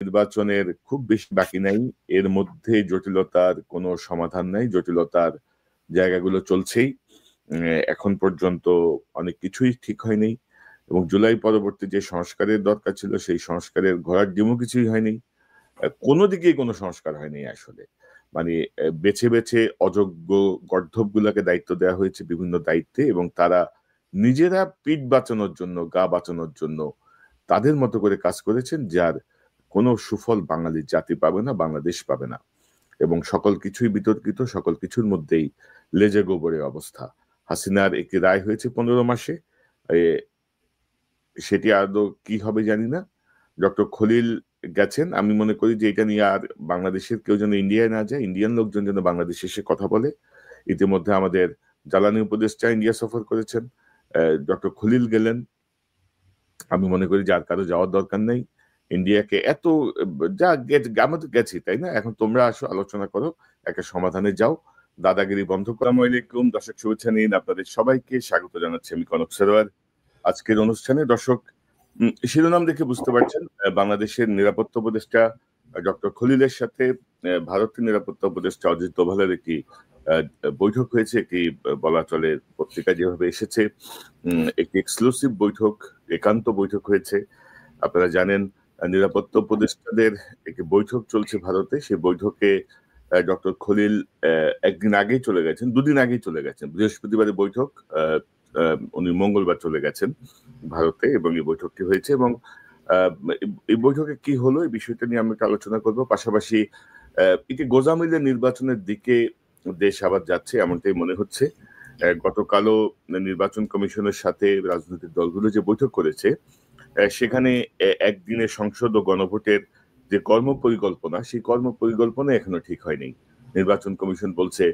নির্বাচনের খুব বেশি বাকি নাই, এর মধ্যে জটিলতার কোনো সমাধান নাই, জটিলতার জায়গাগুলো চলছেই। এখন পর্যন্ত অনেক কিছুই ঠিক হয়নি, এবং জুলাই পরবর্তী যে সংস্কারের দরকার ছিল সেই সংস্কারের ঘোড়ার ডিমও কিছুই হয়নি। কোনো দিকেই কোনো সংস্কার হয়নি আসলে। মানে বেছে বেছে অযোগ্য গর্ধব গুলাকে দায়িত্ব দেওয়া হয়েছে বিভিন্ন দায়িত্বে, এবং তারা নিজেরা পিঠ বাঁচানোর জন্য, গা বাঁচানোর জন্য তাদের মতো করে কাজ করেছেন, যার কোনো সুফল বাঙালি জাতি পাবে না, বাংলাদেশ পাবে না। এবং সকল কিছুই বিতর্কিত, সকল কিছুর মধ্যেই লেজে গোবরের অবস্থা। হাসিনার একটি রায় হয়েছে 15 মাসে, সেটি আদৌ কি হবে জানি না। ডক্টর খলিল গেছেন, আমি মনে করি যে এটা নিয়ে আর বাংলাদেশের কেউ যেন ইন্ডিয়ায় না যায়, ইন্ডিয়ান লোকজন যেন বাংলাদেশে এসে কথা বলে। ইতিমধ্যে আমাদের জ্বালানি উপদেষ্টা ইন্ডিয়া সফর করেছেন, ডক্টর খলিল গেলেন। আমি মনে করি যে আর কারো যাওয়ার দরকার নেই ইন্ডিয়াকে। এত যা আমরা তো গেছি, তাই না? এখন তোমরা আসো, আলোচনা করো, একটা সমাধানে যাও, দাদাগিরি বন্ধ করো। আসসালামু আলাইকুম দর্শক, শুভেচ্ছা নিন, আপনাদের সবাইকে স্বাগত জানাচ্ছি আমি কনক সরোয়ার আজকের অনুষ্ঠানে। দর্শক, শিরোনাম দেখে বুঝতে পারছেন, বাংলাদেশের নিরাপত্তা উপদেষ্টা ডক্টর খলিলের সাথে ভারতের নিরাপত্তা উপদেষ্টা অজিত দোভালের একটি বৈঠক হয়েছে। একটি বলা চলে, পত্রিকা যেভাবে এসেছে, একটি এক্সক্লুসিভ বৈঠক, একান্ত বৈঠক হয়েছে। আপনারা জানেন নিরাপত্তা উপদেষ্টাদের একটি বৈঠক চলছে ভারতে। সেই বৈঠকে ডক্টর খলিল একদিন আগেই চলে গেছেন, দুদিন আগেই চলে গেছেন। বৃহস্পতিবারে বৈঠক, উনি মঙ্গলবার চলে গেছেন ভারতে, এবং এই বৈঠকটি হয়েছে। এবং এই বৈঠকে কি হলো, এই বিষয়টা নিয়ে আমরা একটু আলোচনা করবো। পাশাপাশি এটি গোজামিলের নির্বাচনের দিকে দেশ আবার যাচ্ছে এমনটাই মনে হচ্ছে। গতকালও নির্বাচন কমিশনের সাথে রাজনৈতিক দলগুলো যে বৈঠক করেছে, সেখানে একদিনের সংসদ ও গণভোটের যে কর্মপরিকল্পনা, সেই কর্মপরিকল্পনা এখনো ঠিক হয়নি। নির্বাচন কমিশন বলছে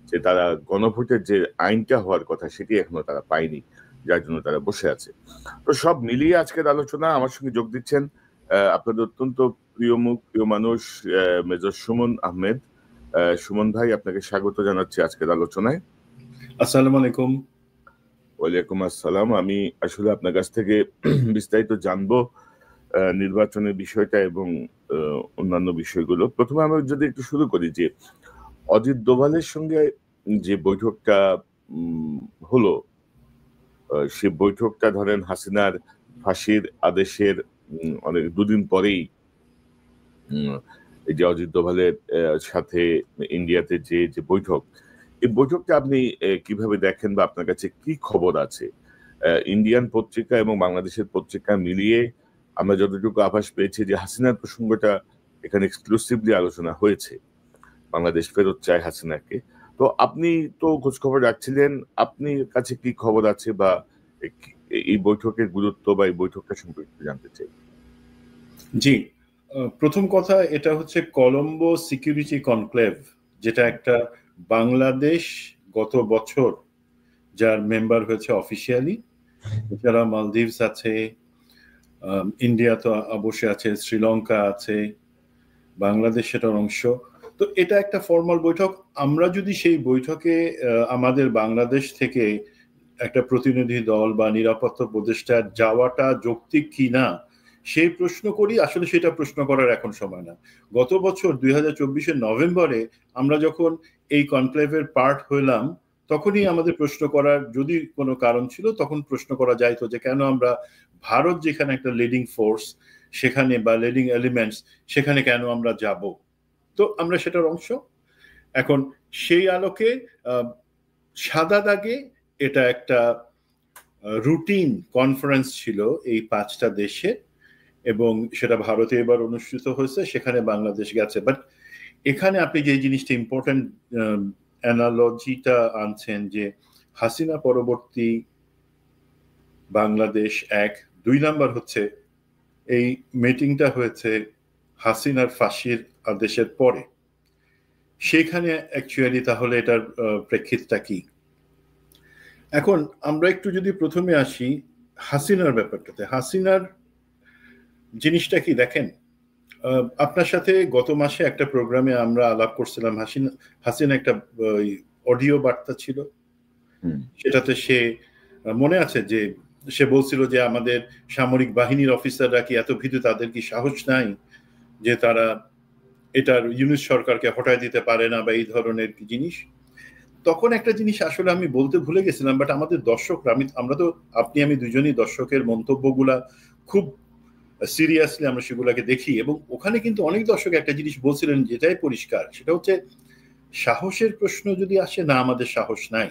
যে তারা গণভোটের যে আইনটা হওয়ার কথা সেটি এখনো তারা পায়নি, যার জন্য তারা বসে আছে। তো সব মিলিয়ে আজকের আলোচনা। আমার সঙ্গে যোগ দিচ্ছেন আপনাদের অত্যন্ত প্রিয় মুখ, প্রিয় মানুষ, মেজর সুমন আহমেদ। সুমন ভাই, আপনাকে স্বাগত জানাচ্ছি আজকের আলোচনায়। আসসালামু আলাইকুম। ওয়ালাইকুম আসসালাম। আমি আসলে আপনার কাছ থেকে বিস্তারিত জানবো নির্বাচনের বিষয়টা এবং অন্যান্য বিষয়গুলো। প্রথমে আমরা যদি একটু শুরু করি যে অজিত দোভালের সঙ্গে যে বৈঠকটা হলো, সে বৈঠকটা ধরেন হাসিনার ফাঁসির আদেশের অনেক দুদিন পরেই এই যে অজিত দোভালের সাথে ইন্ডিয়াতে যে বৈঠক, এই বৈঠকটা আপনি কিভাবে দেখেন, বা আপনার কাছে কি খবর আছে? ইন্ডিয়ান পত্রিকা এবং বাংলাদেশের পত্রিকা মিলিয়ে আমরা যতটুকু আভাস পেয়েছি যে হাসিনার প্রসঙ্গটা এখানে এক্সক্লুসিভলি আলোচনা হয়েছে, বাংলাদেশ ফেরত চায় হাসিনাকে। তো আপনি তো খোঁজ খবর রাখছিলেন, আপনার কাছে কি খবর আছে, বা এই বৈঠকের গুরুত্ব বা এই বৈঠকটা সম্পর্কে জানতে চাই। জি, প্রথম কথা, এটা হচ্ছে কলম্বো সিকিউরিটি কনক্লেভ, যেটা একটা বাংলাদেশ গত বছর যার মেম্বার হয়েছে অফিসিয়ালি। এছাড়া মালদ্বীপস আছে, ইন্ডিয়া তো অবশ্যই আছে, শ্রীলঙ্কা আছে, বাংলাদেশ সেটার অংশ। তো এটা একটা ফর্মাল বৈঠক। আমরা যদি সেই বৈঠকে আমাদের বাংলাদেশ থেকে একটা প্রতিনিধি দল বা নিরাপত্তা উপদেষ্টা যাওয়াটা যৌক্তিক কিনা সেই প্রশ্ন করি, আসলে সেটা প্রশ্ন করার এখন সময় না। গত বছর 2024-এর নভেম্বরে আমরা যখন এই কনক্লেভের পার্ট হইলাম, তখনই আমাদের প্রশ্ন করার যদি কোনো কারণ ছিল, তখন প্রশ্ন করা যাইতো যে কেন আমরা ভারত যেখানে একটা লিডিং ফোর্স সেখানে, বা লিডিং এলিমেন্টস সেখানে, কেন আমরা যাব। তো আমরা সেটার অংশ। এখন সেই আলোকে সাদা দাগে এটা একটা রুটিন কনফারেন্স ছিল এই 5টা দেশে, এবং সেটা ভারতে এবার অনুষ্ঠিত হয়েছে, সেখানে বাংলাদেশ গেছে। বাট এখানে আপনি যে জিনিসটা ইম্পর্টেন্ট অ্যানালজিটা আনছেন, যে হাসিনা পরবর্তী বাংলাদেশ 1, 2 নাম্বার হচ্ছে এই মিটিংটা হয়েছে হাসিনার ফাঁসির আদেশের পরে। সেখানে অ্যাকচুয়ালি তাহলে এটার প্রেক্ষিতটা কি? এখন আমরা একটু যদি প্রথমে আসি হাসিনার ব্যাপারটাতে। হাসিনার জিনিসটা কি দেখেন, আপনার সাথে গত মাসে একটা প্রোগ্রামে আমরা আলাপ করছিলাম। হাসিনা একটা অডিও বার্তা ছিল, সেটাতে সে মনে আছে যে সে বলছিল যে আমাদের সামরিক বাহিনীর অফিসাররা কি এত ভীতু, তাদের কি সাহস নাই যে তারা এটার ইউনূস সরকারকে হটায় দিতে পারে না বা এই ধরনের জিনিস। তখন একটা জিনিস আসলে আমি বলতে ভুলে গেছিলাম, বাট আমাদের দর্শকরা, আমরা তো আমি দুজনই দর্শকের মন্তব্যগুলা খুব সিরিয়াসলি আমরা সেগুলাকে দেখি, এবং ওখানে কিন্তু অনেক দর্শক একটা জিনিস বলছিলেন যেটাই পরিষ্কার, সেটা হচ্ছে সাহসের প্রশ্ন যদি আসে, না আমাদের সাহস নাই।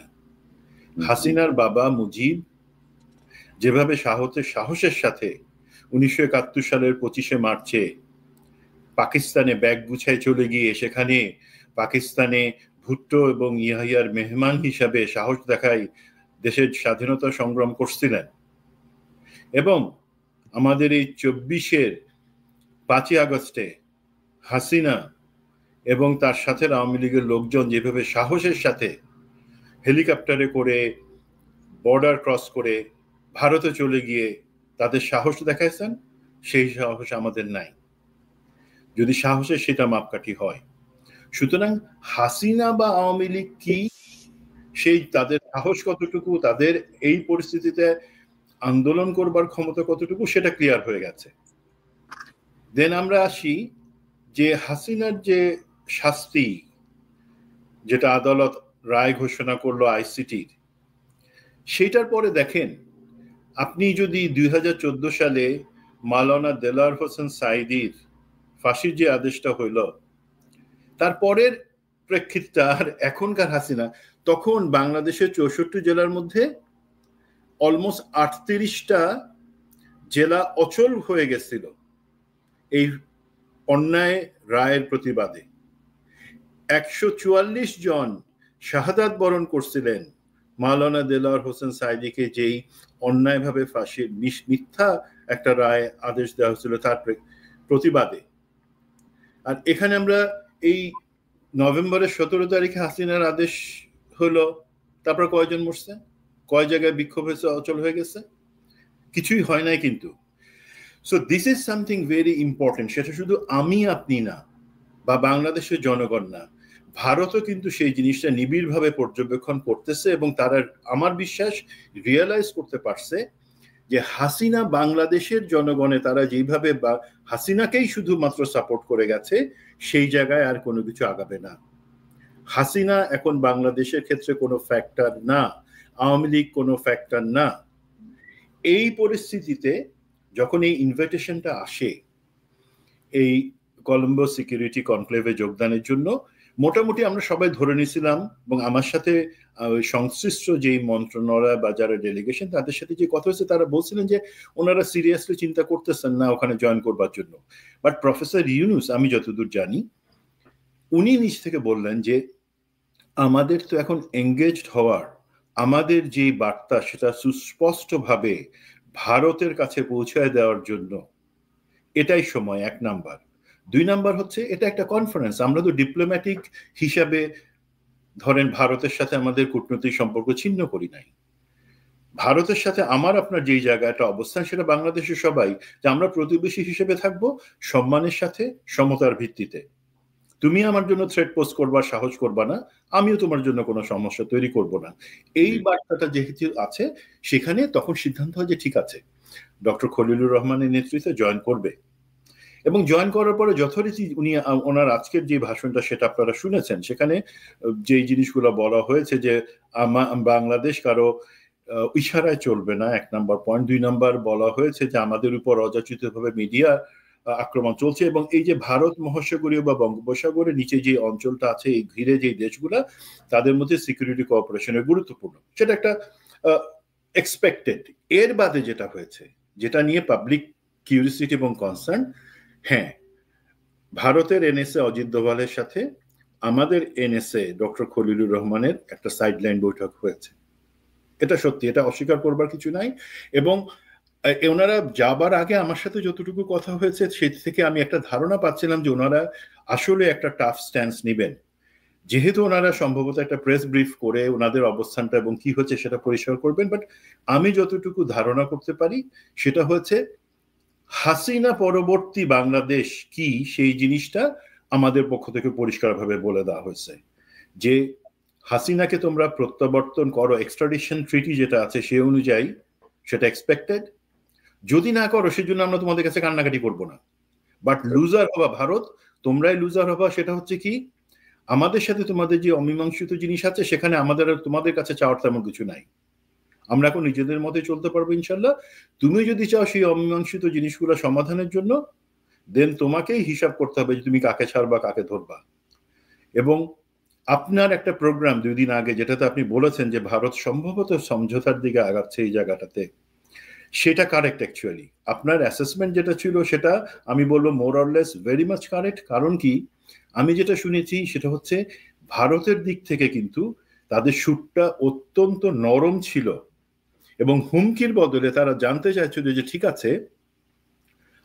হাসিনার বাবা মুজিব যেভাবে সাহসের সাথে 1971 সালের 25শে মার্চে পাকিস্তানে ব্যাগ গুছায় চলে গিয়ে সেখানে পাকিস্তানে ভুট্টো এবং ইয়াহিয়ার মেহমান হিসাবে সাহস দেখায় দেশের স্বাধীনতা সংগ্রাম করছিলেন, এবং আমাদের এই 24-এর 5ই আগস্টে হাসিনা এবং তার সাথে আওয়ামী লীগের লোকজন যেভাবে সাহসের সাথে হেলিকপ্টারে করে বর্ডার ক্রস করে ভারতে চলে গিয়ে তাদের সাহস দেখাইছেন, সেই সাহস আমাদের নাই, যদি সাহসের সেটা মাপকাঠি হয়। সুতরাং হাসিনা বা আওয়ামী লীগ কি, সেই তাদের সাহস কতটুকু, তাদের এই পরিস্থিতিতে আন্দোলন করবার ক্ষমতা কতটুকু, সেটা ক্লিয়ার হয়ে গেছে। দেন আমরা আসি যে হাসিনার যে শাস্তি, যেটা আদালত রায় ঘোষণা করলো আইসিটির, সেটার পরে দেখেন, আপনি যদি 2014 সালে মাওলানা দেলোয়ার হোসেন সাঈদীর ফাঁসির যে আদেশটা হইল, তারপরের প্রেক্ষিতটা আর এখনকার হাসিনা, তখন বাংলাদেশের 64 জেলার মধ্যে অলমোস্ট 38টা জেলা অচল হয়ে গেছিল এই অন্যায় রায়ের প্রতিবাদে। 144 জন শাহাদাত বরণ করছিলেন মাওলানা দেলোয়ার হোসেন সাঈদীকে যেই অন্যায়ভাবে ফাঁসির মিথ্যা একটা রায় আদেশ দেওয়া হয়েছিল তার প্রতিবাদে। আর এখানে আমরা এই নভেম্বরের 17 তারিখে হাসিনার আদেশ হলো, তারপর কয়জন মরছে, কয় জায়গায় বিক্ষোভ হয়েছে, অচল হয়ে গেছে, কিছুই হয় নাই কিন্তু। So this is something very important. সেটা শুধু আপনি না, বা বাংলাদেশের জনগণ না, ভারতও কিন্তু সেই জিনিসটা নিবিড়ভাবে পর্যবেক্ষণ করতেছে, এবং তারা, আমার বিশ্বাস, রিয়েলাইজ করতে পারছে যে হাসিনা বাংলাদেশের জনগণে তারা যেভাবে বা হাসিনাকেই শুধুমাত্র সাপোর্ট করে গেছে, সেই জায়গায় আর কোনো কিছু আগাবে না। হাসিনা এখন বাংলাদেশের ক্ষেত্রে কোনো ফ্যাক্টর না, আওয়ামী লীগ কোনো ফ্যাক্টর না। এই পরিস্থিতিতে যখন এই ইনভিটেশনটা আসে এই কলম্বো সিকিউরিটি কনক্লেভে যোগদানের জন্য, মোটামুটি আমরা সবাই ধরে নিয়েছিলাম, এবং আমার সাথে সংশ্লিষ্ট যেই মন্ত্রণালয় বা যারা ডেলিগেশন, তাদের সাথে যে কথা হয়েছে, তারা বলছিলেন যে ওনারা সিরিয়াসলি চিন্তা করতেছেন না ওখানে জয়েন করবার জন্য। বাট প্রফেসর ইউনূস, আমি যতদূর জানি, উনি নিজ থেকে বললেন যে আমাদের তো এখন এঙ্গেজড হওয়ার, আমাদের যে বার্তা সেটা সুস্পষ্টভাবে ভারতের কাছে পৌঁছায় দেওয়ার জন্য এটাই সময়, 1 নাম্বার। 2 নাম্বার হচ্ছে এটা একটা কনফারেন্স, আমরা তো ডিপ্লোম্যাটিক হিসাবে ধরেন ভারতের সাথে আমাদের কূটনৈতিক সম্পর্ক ছিন্ন করি নাই। ভারতের সাথে আমার আপনার যেই জায়গাটা অবস্থান, সেটা বাংলাদেশের সবাই, যে আমরা প্রতিবেশী হিসেবে থাকবো সম্মানের সাথে, সমতার ভিত্তিতে। তুমি আমার জন্য থ্রেট পোস্ট করবার সাহস করবা না, আমিও তোমার জন্য কোনো সমস্যা তৈরি করব না। এই বার্তাটা যেহেতু আছে, সেখানে তখন সিদ্ধান্ত হয় যে ঠিক আছে, ডক্টর খলিলুর রহমানের নেতৃত্বে জয়েন করবে। এবং জয়েন করার পরে যথারীতি উনি ওনার আজকের যে ভাষণটা সেটা আপনারা শুনেছেন, সেখানে যে জিনিসগুলো বলা হয়েছে যে বাংলাদেশ কারো ইশারায় চলবে না, 1 নাম্বার পয়েন্ট। 2 নাম্বার বলা হয়েছে যে আমাদের উপর অযাচিতভাবে মিডিয়া আক্রমণ চলছে, এবং এই যে ভারত মহাসাগরীয় বা বঙ্গোপসাগরের নিচে যে অঞ্চলটা আছে, এই ঘিরে যে দেশগুলা, তাদের মধ্যে সিকিউরিটি কোঅপারেশনের গুরুত্বপূর্ণ, সেটা একটা এক্সপেক্টেড। এর বাদে যেটা হয়েছে, যেটা নিয়ে পাবলিক কিউরিসিটি এবং কনসার্ন, হ্যাঁ, ভারতের এনএসএ অজিত দোভালের সাথে আমাদের এনএসএ ডক্টর খলিলুর রহমানের একটা সাইডলাইন বৈঠক হয়েছে। এটা সত্যি, এটা অস্বীকার করবার কিছু নাই। এবং ওনারা যাবার আগে আমার সাথে যতটুকু কথা হয়েছে, সে থেকে আমি একটা ধারণা পাচ্ছিলাম যে ওনারা আসলে একটা টাফ স্ট্যান্স নেবেন, যেহেতু ওনারা সম্ভবত একটা প্রেস ব্রিফ করে ওনাদের অবস্থানটা এবং কি হচ্ছে সেটা পরিষ্কার করবেন। বাট আমি যতটুকু ধারণা করতে পারি সেটা হচ্ছে হাসিনা পরবর্তী বাংলাদেশ কি, সেই জিনিসটা আমাদের পক্ষ থেকে পরিষ্কারভাবে বলে দেওয়া হয়েছে যে হাসিনাকে তোমরা প্রত্যাবর্তন করো, এক্সট্রাডিশন ট্রিটি যেটা আছে সে অনুযায়ী সেটা এক্সপেক্টেড, যদি না করো সেজন্য আমরা তোমাদের কাছে কান্নাকাটি করবো না। বাট লুজার হবা ভারত, তোমরাই লুজার হবা। সেটা হচ্ছে কি, আমাদের সাথে তোমাদের যে অমীমাংসিত জিনিস আছে সেখানে আমাদের আর তোমাদের কাছে চাওয়ার তেমন কিছু নাই। আমরা এখন নিজেদের মতে চলতে পারবো ইনশাল্লাহ। তুমি যদি চাও সেই অমীমাংসিত জিনিসগুলো সমাধানের জন্য, দেন তোমাকেই হিসাব করতে হবে যে তুমি কাকে ছাড়বা কাকে ধরবা। এবং আপনার একটা প্রোগ্রাম 2 দিন আগে যেটাতে আপনি বলেছেন যে ভারত সম্ভবত সমঝোতার দিকে আগাচ্ছে এই জায়গাটাতে, সেটা কারেক্ট। অ্যাকচুয়ালি আপনার অ্যাসেসমেন্ট যেটা ছিল সেটা আমি বলবো more or less very much correct. কারণ কি, আমি যেটা শুনেছি সেটা হচ্ছে ভারতের দিক থেকে কিন্তু তাদের সুরটা অত্যন্ত নরম ছিল এবং হুমকির বদলে তারা জানতে চাইছিল যে ঠিক আছে,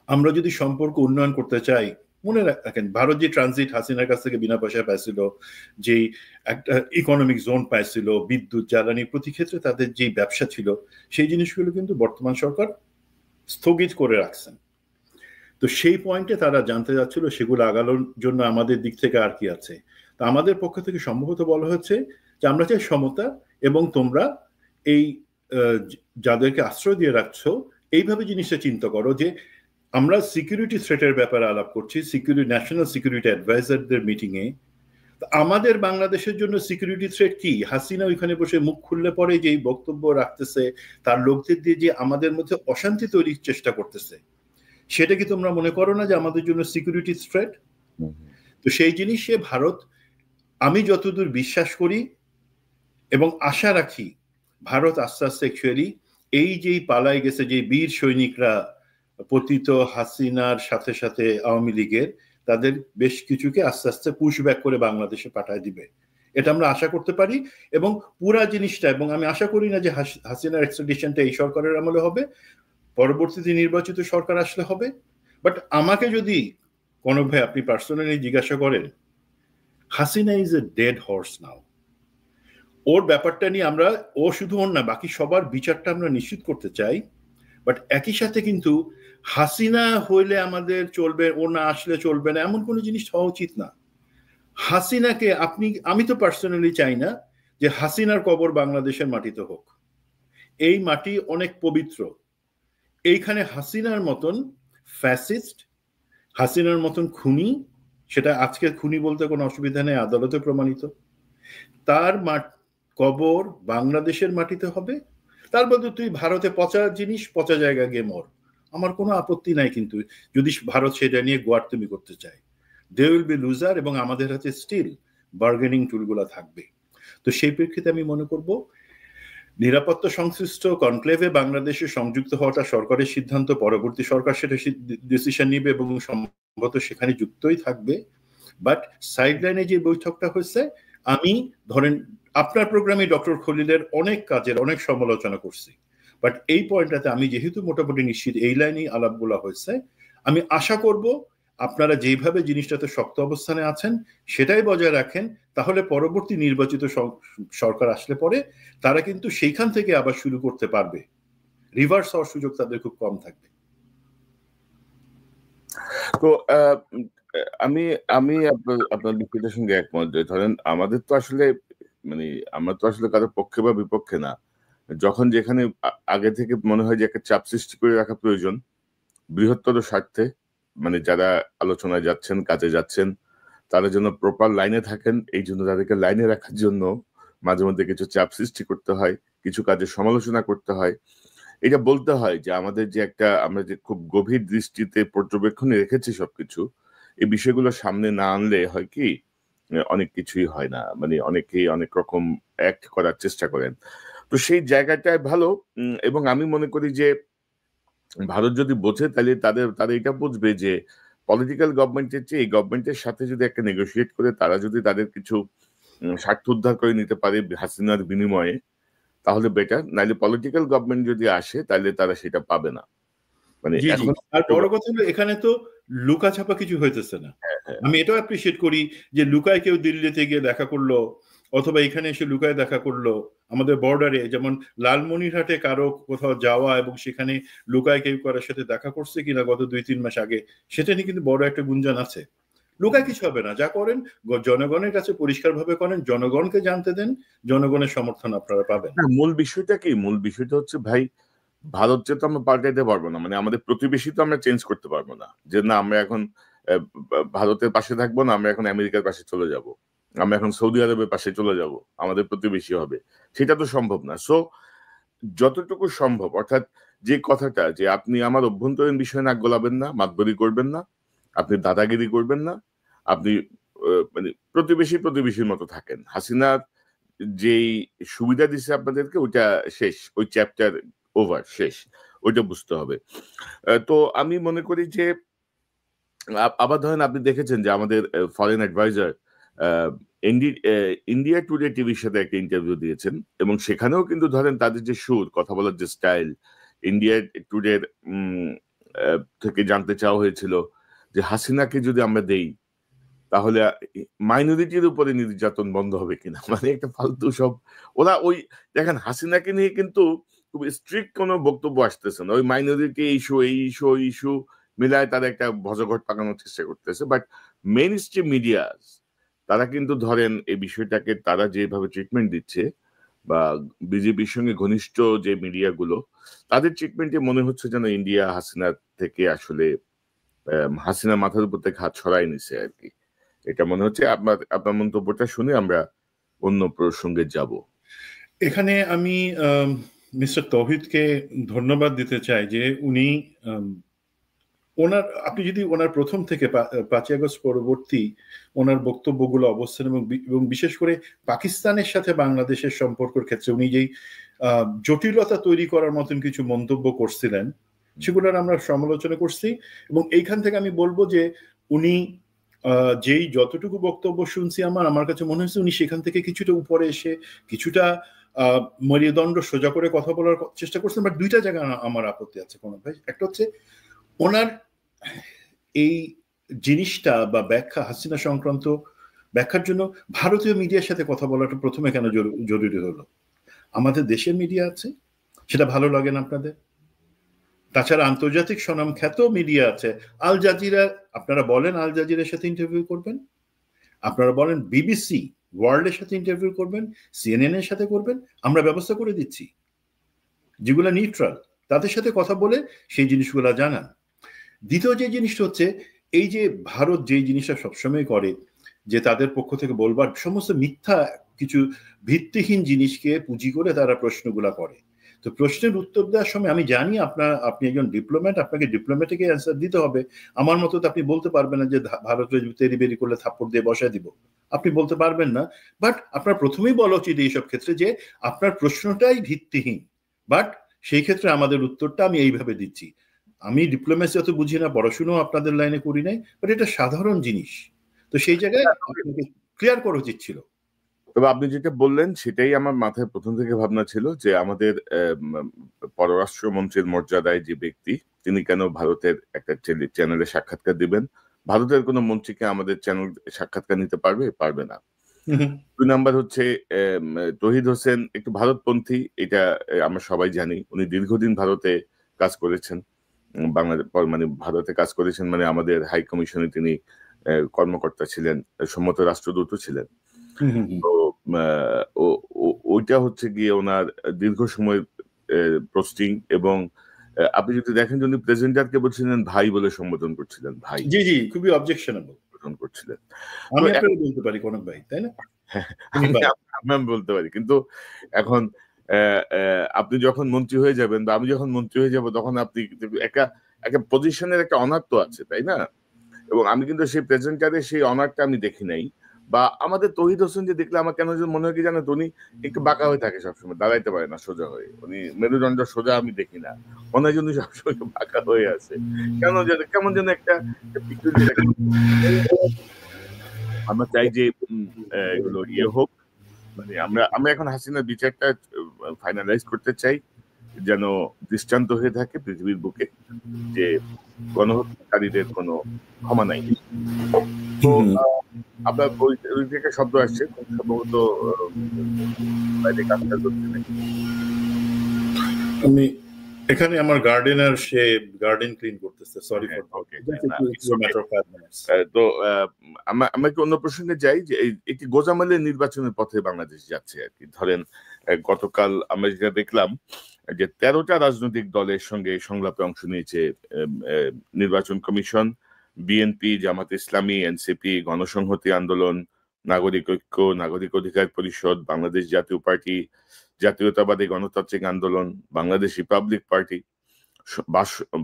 আমরা যদি সম্পর্ক উন্নয়ন করতে চাই, মনে রাখেন ভারত যে ট্রানজিট হাসিনার কাছ থেকে বিনা পয়সায় পাইছিল, যেই একটা ইকোনমিক জোন পাইছিল, বিদ্যুৎ জ্বালানি প্রতি ক্ষেত্রে তাদের যেই ব্যবসা ছিল, সেই জিনিসগুলো কিন্তু বর্তমান সরকার স্থগিত করে রাখছেন। তো সেই পয়েন্টে তারা জানতে যাচ্ছিল সেগুলো আগানোর জন্য আমাদের দিক থেকে আর কি আছে। তা আমাদের পক্ষ থেকে সম্ভবত বলা হচ্ছে যে আমরা চাই সমতা, এবং তোমরা এই যাদেরকে আশ্রয় দিয়ে রাখছো এইভাবে জিনিসটা চিন্তা করো যে আমরা সিকিউরিটি থ্রেটের ব্যাপারে আলাপ করছি, ন্যাশনাল সিকিউরিটি অ্যাডভাইজারদের মিটিংয়ে। আমাদের বাংলাদেশের জন্য সিকিউরিটি থ্রেট কি? হাসিনা ওইখানে বসে মুখ খুললে পরে যে বক্তব্য রাখতেছে, তার লোকদের দিয়ে যে আমাদের মধ্যে অশান্তি তৈরির চেষ্টা করতেছে, সেটা কি তোমরা মনে করো না যে আমাদের জন্য সিকিউরিটি থ্রেট? তো সেই জিনিসে ভারত, আমি যতদূর বিশ্বাস করি এবং আশা রাখি, ভারত আস্তে আস্তে অ্যাকচুয়ালি এই যেই পালাই গেছে যে বীর সৈনিকরা পতিত হাসিনার সাথে সাথে আওয়ামী লীগের, তাদের বেশ কিছুকে আস্তে আস্তে পুশব্যাক করে বাংলাদেশে পাঠায় দিবে, এটা আমরা আশা করতে পারি। এবং পুরা জিনিসটা, এবং আমি আশা করি না যে হাসিনার এক্সট্রাডিশনটা এই সরকারের আমলে হবে, পরবর্তীতে নির্বাচিত সরকার আসলে হবে। বাট আমাকে যদি কোনো ভাই আপনি পার্সোনালি জিজ্ঞাসা করেন, Hasina is a dead horse now. ওর ব্যাপারটা নিয়ে আমরা, ও শুধু ওর না, বাকি সবার বিচারটা আমরা নিশ্চিত করতে চাই। বাট একই সাথে কিন্তু হাসিনা হইলে আমাদের চলবে, ও না আসলে চলবে না, এমন কোনো জিনিস হওয়া উচিত না। হাসিনাকে আমি তো পার্সোনালি চাই না যে হাসিনার কবর বাংলাদেশের মাটিতে হোক। এই মাটি অনেক পবিত্র। এইখানে হাসিনার মতন ফ্যাসিস্ট, হাসিনার মতন খুনি, সেটা আজকে খুনি বলতে কোনো অসুবিধা নেই, আদালতে প্রমাণিত, তার কবর বাংলাদেশের মাটিতে হবে। তার বদলে তুই ভারতে পচা জিনিস পচা জায়গা গিয়ে মর, আমার কোনো আপত্তি নাই। কিন্তু যদি ভারত সেটা নিয়ে গোয়ার্তুমি করতে চায়, দে উইল বি লুজার, এবং আমাদের হাতে স্টিল বার্গেনিং টুলগুলো থাকবে। তো সেই প্রেক্ষিতে আমি মনে করব নিরাপত্তা সংশ্লিষ্ট কনক্লেভে বাংলাদেশে সংযুক্ত হওয়াটা সরকারের সিদ্ধান্ত, পরবর্তী সরকার সেটা ডিসিশন নিবে এবং সম্ভবত সেখানে যুক্তই থাকবে। বাট সাইডলাইনে যে বৈঠকটা হয়েছে, আমি ধরেন আপনার প্রোগ্রামে ডক্টর খলিলের অনেক কাজের অনেক সমালোচনা করছি, বাট এই পয়েন্টটাতে আমি যেহেতু মোটামুটি নিশ্চিত এই লাইনেই আলাপগুলো হয়েছে, আমি আশা করব আপনারা যেভাবে জিনিসটাতে শক্ত অবস্থানে আছেন সেটাই বজায় রাখেন। তাহলে পরবর্তী নির্বাচিত সরকার আসলে পরে তারা কিন্তু সেইখান থেকে আবার শুরু করতে পারবে, রিভার্স হওয়ার সুযোগ তাদের খুব কম থাকবে। তো আমি আমি আপনার বিষয়টার সঙ্গে একমত। ধরেন আমাদের তো আসলে মানে আমরা তো আসলে কারোর পক্ষে বা বিপক্ষে না। যখন যেখানে আগে থেকে মনে হয় যে একটা চাপ সৃষ্টি করে রাখা প্রয়োজন বৃহত্তর স্বার্থে, মানে যারা আলোচনায় যাচ্ছেন, কাজে যাচ্ছেন, তারা যেন প্রপার লাইনে থাকেন, এই জন্য তাদেরকে লাইনে রাখার জন্য মাঝে মধ্যে কিছু চাপ সৃষ্টি করতে হয়, কিছু কাজের সমালোচনা করতে হয়। এটা বলতে হয় যে আমাদের যে একটা, আমরা যে খুব গভীর দৃষ্টিতে পর্যবেক্ষণে রেখেছি সবকিছু, এই বিষয়গুলো সামনে না আনলে হয় কি অনেক কিছুই হয় না, মানে অনেকেই অনেক রকম অ্যাক্ট করার চেষ্টা করেন। তো সেই জায়গাটায় ভালো, এবং আমি মনে করি যে ভারত যদি বোঝে তাহলে তারা এটা বুঝবে যে পলিটিক্যাল গভর্নমেন্টের চেয়ে এই গভর্নমেন্টের সাথে যদি একটা নেগোসিয়েট করে তারা যদি তাদের কিছু স্বার্থ উদ্ধার করে নিতে পারে হাসিনার বিনিময়ে, তাহলে বেটার। নাইলে পলিটিক্যাল গভর্নমেন্ট যদি আসে তাহলে তারা সেটা পাবে না। মানে এখন আর বড় কথা হলো এখানে তো লুকা ছাপা কিছু হইতেছে না। আমি এটাও অ্যাপ্রিসিয়েট করি যে লুকায় কেউ দিল্লিতে গিয়ে দেখা করলো, অথবা এখানে এসে লুকায় দেখা করলো। আমাদের বর্ডারে যেমন লালমনিরহাটে কারো কোথাও যাওয়া এবং সেখানে লুকায় কেউ কারোর সাথে দেখা করছে কিনা গত 2-3 মাস আগে, সেটা নিয়ে কিন্তু বড় একটা গুঞ্জন আছে। লুকায় কিছু হবে না, যা করেন জনগণের কাছে পরিষ্কারভাবে করেন, জনগণকে জানতে দেন, জনগণের সমর্থন আপনারা পাবেন। মূল বিষয়টা কি, মূল বিষয়টা হচ্ছে ভাই ভারত তো আমরা পাল্টাইতে পারবো না, মানে আমাদের প্রতিবেশী তো আমরা চেঞ্জ করতে পারবো না যে না আমরা এখন ভারতের পাশে থাকবো না, আমরা এখন আমেরিকার পাশে চলে যাব, আমরা এখন সৌদি আরবের পাশে চলে যাব, আমাদের প্রতিবেশী হবে, সেটা তো সম্ভব না। সো যতটুকু সম্ভব, অর্থাৎ যে কথাটা যে আপনি আমার অভ্যন্তরীণ বিষয়ে নাক গলাবেন না, মাতবরি করবেন না, আপনি দাদাগিরি করবেন না, আপনি মানে প্রতিবেশীর মতো থাকেন। হাসিনার যেই সুবিধা দিছে আপনাদেরকে ওইটা শেষ, ওই চ্যাপ্টার ওভার, শেষ, ওইটা বুঝতে হবে। তো আমি মনে করি যে আবার ধরেন আপনি দেখেছেন যে আমাদের ফরেন অ্যাডভাইজার ইন্ডিয়া টুডে টিভির সাথে একটা ইন্টারভিউ দিয়েছেন, এবং সেখানেও কিন্তু ধরেন তাদের যে সুর, কথা বলার যে স্টাইল, ইন্ডিয়া টুডের থেকে জানতে চাওয়া হয়েছিল যে হাসিনাকে যদি আমরা দেই তাহলে মাইনরিটির উপরে নির্যাতন বন্ধ হবে কিনা, মানে একটা ফালতু সব ওরা ওই দেখেন হাসিনাকে নিয়ে কিন্তু খুব স্ট্রিক্ট কোনো বক্তব্য আসতেছে না, ওই মাইনরিটি ইস্যু এই ইস্যু ওই ইস্যু মিলায় তারা একটা ভজঘট পাকানোর চেষ্টা করতেছে। বাট মেইন স্ট্রিম মিডিয়া তারা কিন্তু ধরেন এই বিষয়টাকে তারা যেভাবে ট্রিটমেন্ট দিচ্ছে, বা বিজেপির সঙ্গে ঘনিষ্ঠ যে মিডিয়াগুলো, তাদের ট্রিটমেন্টে মনে হচ্ছে যেন ইন্ডিয়া হাসিনা থেকে আসলে হাসিনা মাথার উপর থেকে হাত ছড়াই নিছে আর কি। এটা মনে হচ্ছে। আপনার মন্তব্যটা শুনে আমরা অন্য প্রসঙ্গে যাব। এখানে আমি মিস্টার তৌহিদকে ধন্যবাদ দিতে চাই যে উনি আপনি যদি ওনার প্রথম থেকে 5ই আগস্ট পরবর্তী ওনার বক্তব্যগুলো, অবস্থান এবং বিশেষ করে পাকিস্তানের সাথে বাংলাদেশের সম্পর্কের ক্ষেত্রে উনি যেই জটিলতা তৈরি করার মতন কিছু মন্তব্য করছিলেন, সেগুলোর আমরা সমালোচনা করছি। এবং এইখান থেকে আমি বলবো যে উনি যেই যতটুকু বক্তব্য শুনছি আমার কাছে মনে হচ্ছে উনি সেখান থেকে কিছুটা উপরে এসে কিছুটা মেরুদণ্ড সোজা করে কথা বলার চেষ্টা করছেন। বাট দুইটা জায়গা আমার আপত্তি আছে কোনো ভাই। একটা হচ্ছে ওনার এই জিনিসটা বা ব্যাখ্যা, হাসিনা সংক্রান্ত ব্যাখ্যার জন্য ভারতীয় মিডিয়ার সাথে কথা বলাটা প্রথমে কেন জরুরি হলো? আমাদের দেশের মিডিয়া আছে, সেটা ভালো লাগে না আপনাদের? তাছাড়া আন্তর্জাতিক স্বনাম খ্যাত মিডিয়া আছে, আল জাজিরা, আপনারা বলেন আল জাজিরার সাথে ইন্টারভিউ করবেন, আপনারা বলেন বিবিসি ওয়ার্ল্ডের সাথে ইন্টারভিউ করবেন, সিএনএন এর সাথে করবেন, আমরা ব্যবস্থা করে দিচ্ছি যেগুলো নিউট্রাল, তাদের সাথে কথা বলে সেই জিনিসগুলো জানান। দ্বিতীয় যে জিনিসটা হচ্ছে, এই যে ভারত যেই জিনিসটা সবসময় করে যে তাদের পক্ষ থেকে বলবার সমস্ত মিথ্যা কিছু ভিত্তিহীন জিনিসকে পুঁজি করে তারা প্রশ্নগুলা করে। তো প্রশ্নের উত্তর দেওয়ার সময় আমি জানি আপনি একজন ডিপ্লোম্যাট, আপনাকে ডিপ্লোম্যাটিক অ্যান্সার দিতে হবে। আমার মতো তো আপনি বলতে পারবেন না যে ভারতের তেরি-বেরি করলে থাপ্পড় দিয়ে বসায় দিব, আপনি বলতে পারবেন না। বাট আপনার প্রথমেই বলা উচিত এইসব ক্ষেত্রে যে আপনার প্রশ্নটাই ভিত্তিহীন, বাট সেই ক্ষেত্রে আমাদের উত্তরটা আমি এইভাবে দিচ্ছি। আমি ডিপ্লোমেসি অত বুঝি না, পড়াশোনাও আপনাদের লাইনে করি নাই, বাট এটা সাধারণ জিনিস। তো সেই জায়গায় আপনাকে ক্লিয়ার করা উচিত ছিল। তবে আপনি যেটা বললেন সেটাই আমার মাথায় প্রথম থেকে ভাবনা ছিল যে আমাদের পররাষ্ট্রমন্ত্রীর মর্যাদায় যে ব্যক্তি, তিনি কেন ভারতের একটা চ্যানেলে সাক্ষাৎকার দিবেন? ভারতের কোনো মন্ত্রীকে আমাদের চ্যানেল সাক্ষাৎকার নিতে পারবে না। 2 নাম্বার হচ্ছে তৌহিদ হোসেন একটু ভারতপন্থী, এটা আমরা সবাই জানি। উনি দীর্ঘদিন ভারতে কাজ করেছেন, বাংলাদেশ মানে ভারতে কাজ করেছেন, মানে আমাদের হাই কমিশনে তিনি কর্মকর্তা ছিলেন, সম্মত রাষ্ট্রদূত ছিলেন। তো ওইটা হচ্ছে গিয়ে ওনার দীর্ঘ সময় পোস্টিং। এবং আপনি যদি দেখেন, যদি প্রেজেন্টারকে বলছিলেন ভাই বলে সম্বোধন করছিলেন, ভাই, জি জি, খুবই অবজেকশনেবল করছিলেন। আমি আপনাকে বলতে পারি কোন ভাই, তাই না? আমি বলতে পারি, কিন্তু এখন আপনি যখন মন্ত্রী হয়ে যাবেন বা আমি যখন মন্ত্রী হয়ে যাব, তখন আপনি একটা পজিশনের একটা অনার তো আছে, তাই না? এবং আমি কিন্তু সেই প্রেজেন্টারে সেই অনারটা আমি দেখি নাই। বা আমাদের তৌহিদ হোসেন যে দেখলে আমার কেন মনে হয় কি জানেন, উনি একটু বাঁকা হয়ে থাকে সবসময়, দাঁড়াইতে পারে না সোজা হয়ে, উনি মেরুদণ্ড সোজা আমি দেখি না, মনে হয় উনি সবসময় বাঁকা হয়ে আছে, কেমন যেন একটা আমরা চাই যে এগুলো হোক, মানে আমরা এখন হাসিনার বিচারটা ফাইনালাইজ করতে চাই, যেন দৃষ্টান্ত হয়ে থাকে পৃথিবীর বুকে যে গণহত্যাকারীদের কোনো ক্ষমা নাই। তো আপনার ওই থেকে শব্দ আসছে, সম্ভবত বাইরে কাজটা করছে নাকি? আমি এখানে আমার গার্ডেনার, সে গার্ডেন ক্লিন করতেছে, সরি ফর দ্যাট। তো আমরা কি অন্য প্রসঙ্গে যাই যে একটি গোজামালের নির্বাচনের পথে বাংলাদেশ যাচ্ছে আর কি। ধরেন গতকাল আমরা যেটা দেখলাম যে 13টা রাজনৈতিক দলের সঙ্গে সংলাপে অংশ নিয়েছে নির্বাচন commission, BNP, Jamaat Islami, NCP, গণসংহতি আন্দোলন, নাগরিক ঐক্য, নাগরিক অধিকার পরিষদ, বাংলাদেশ জাতীয় পার্টি, জাতীয়তাবাদী গণতান্ত্রিক আন্দোলন, বাংলাদেশ রিপাবলিক পার্টি,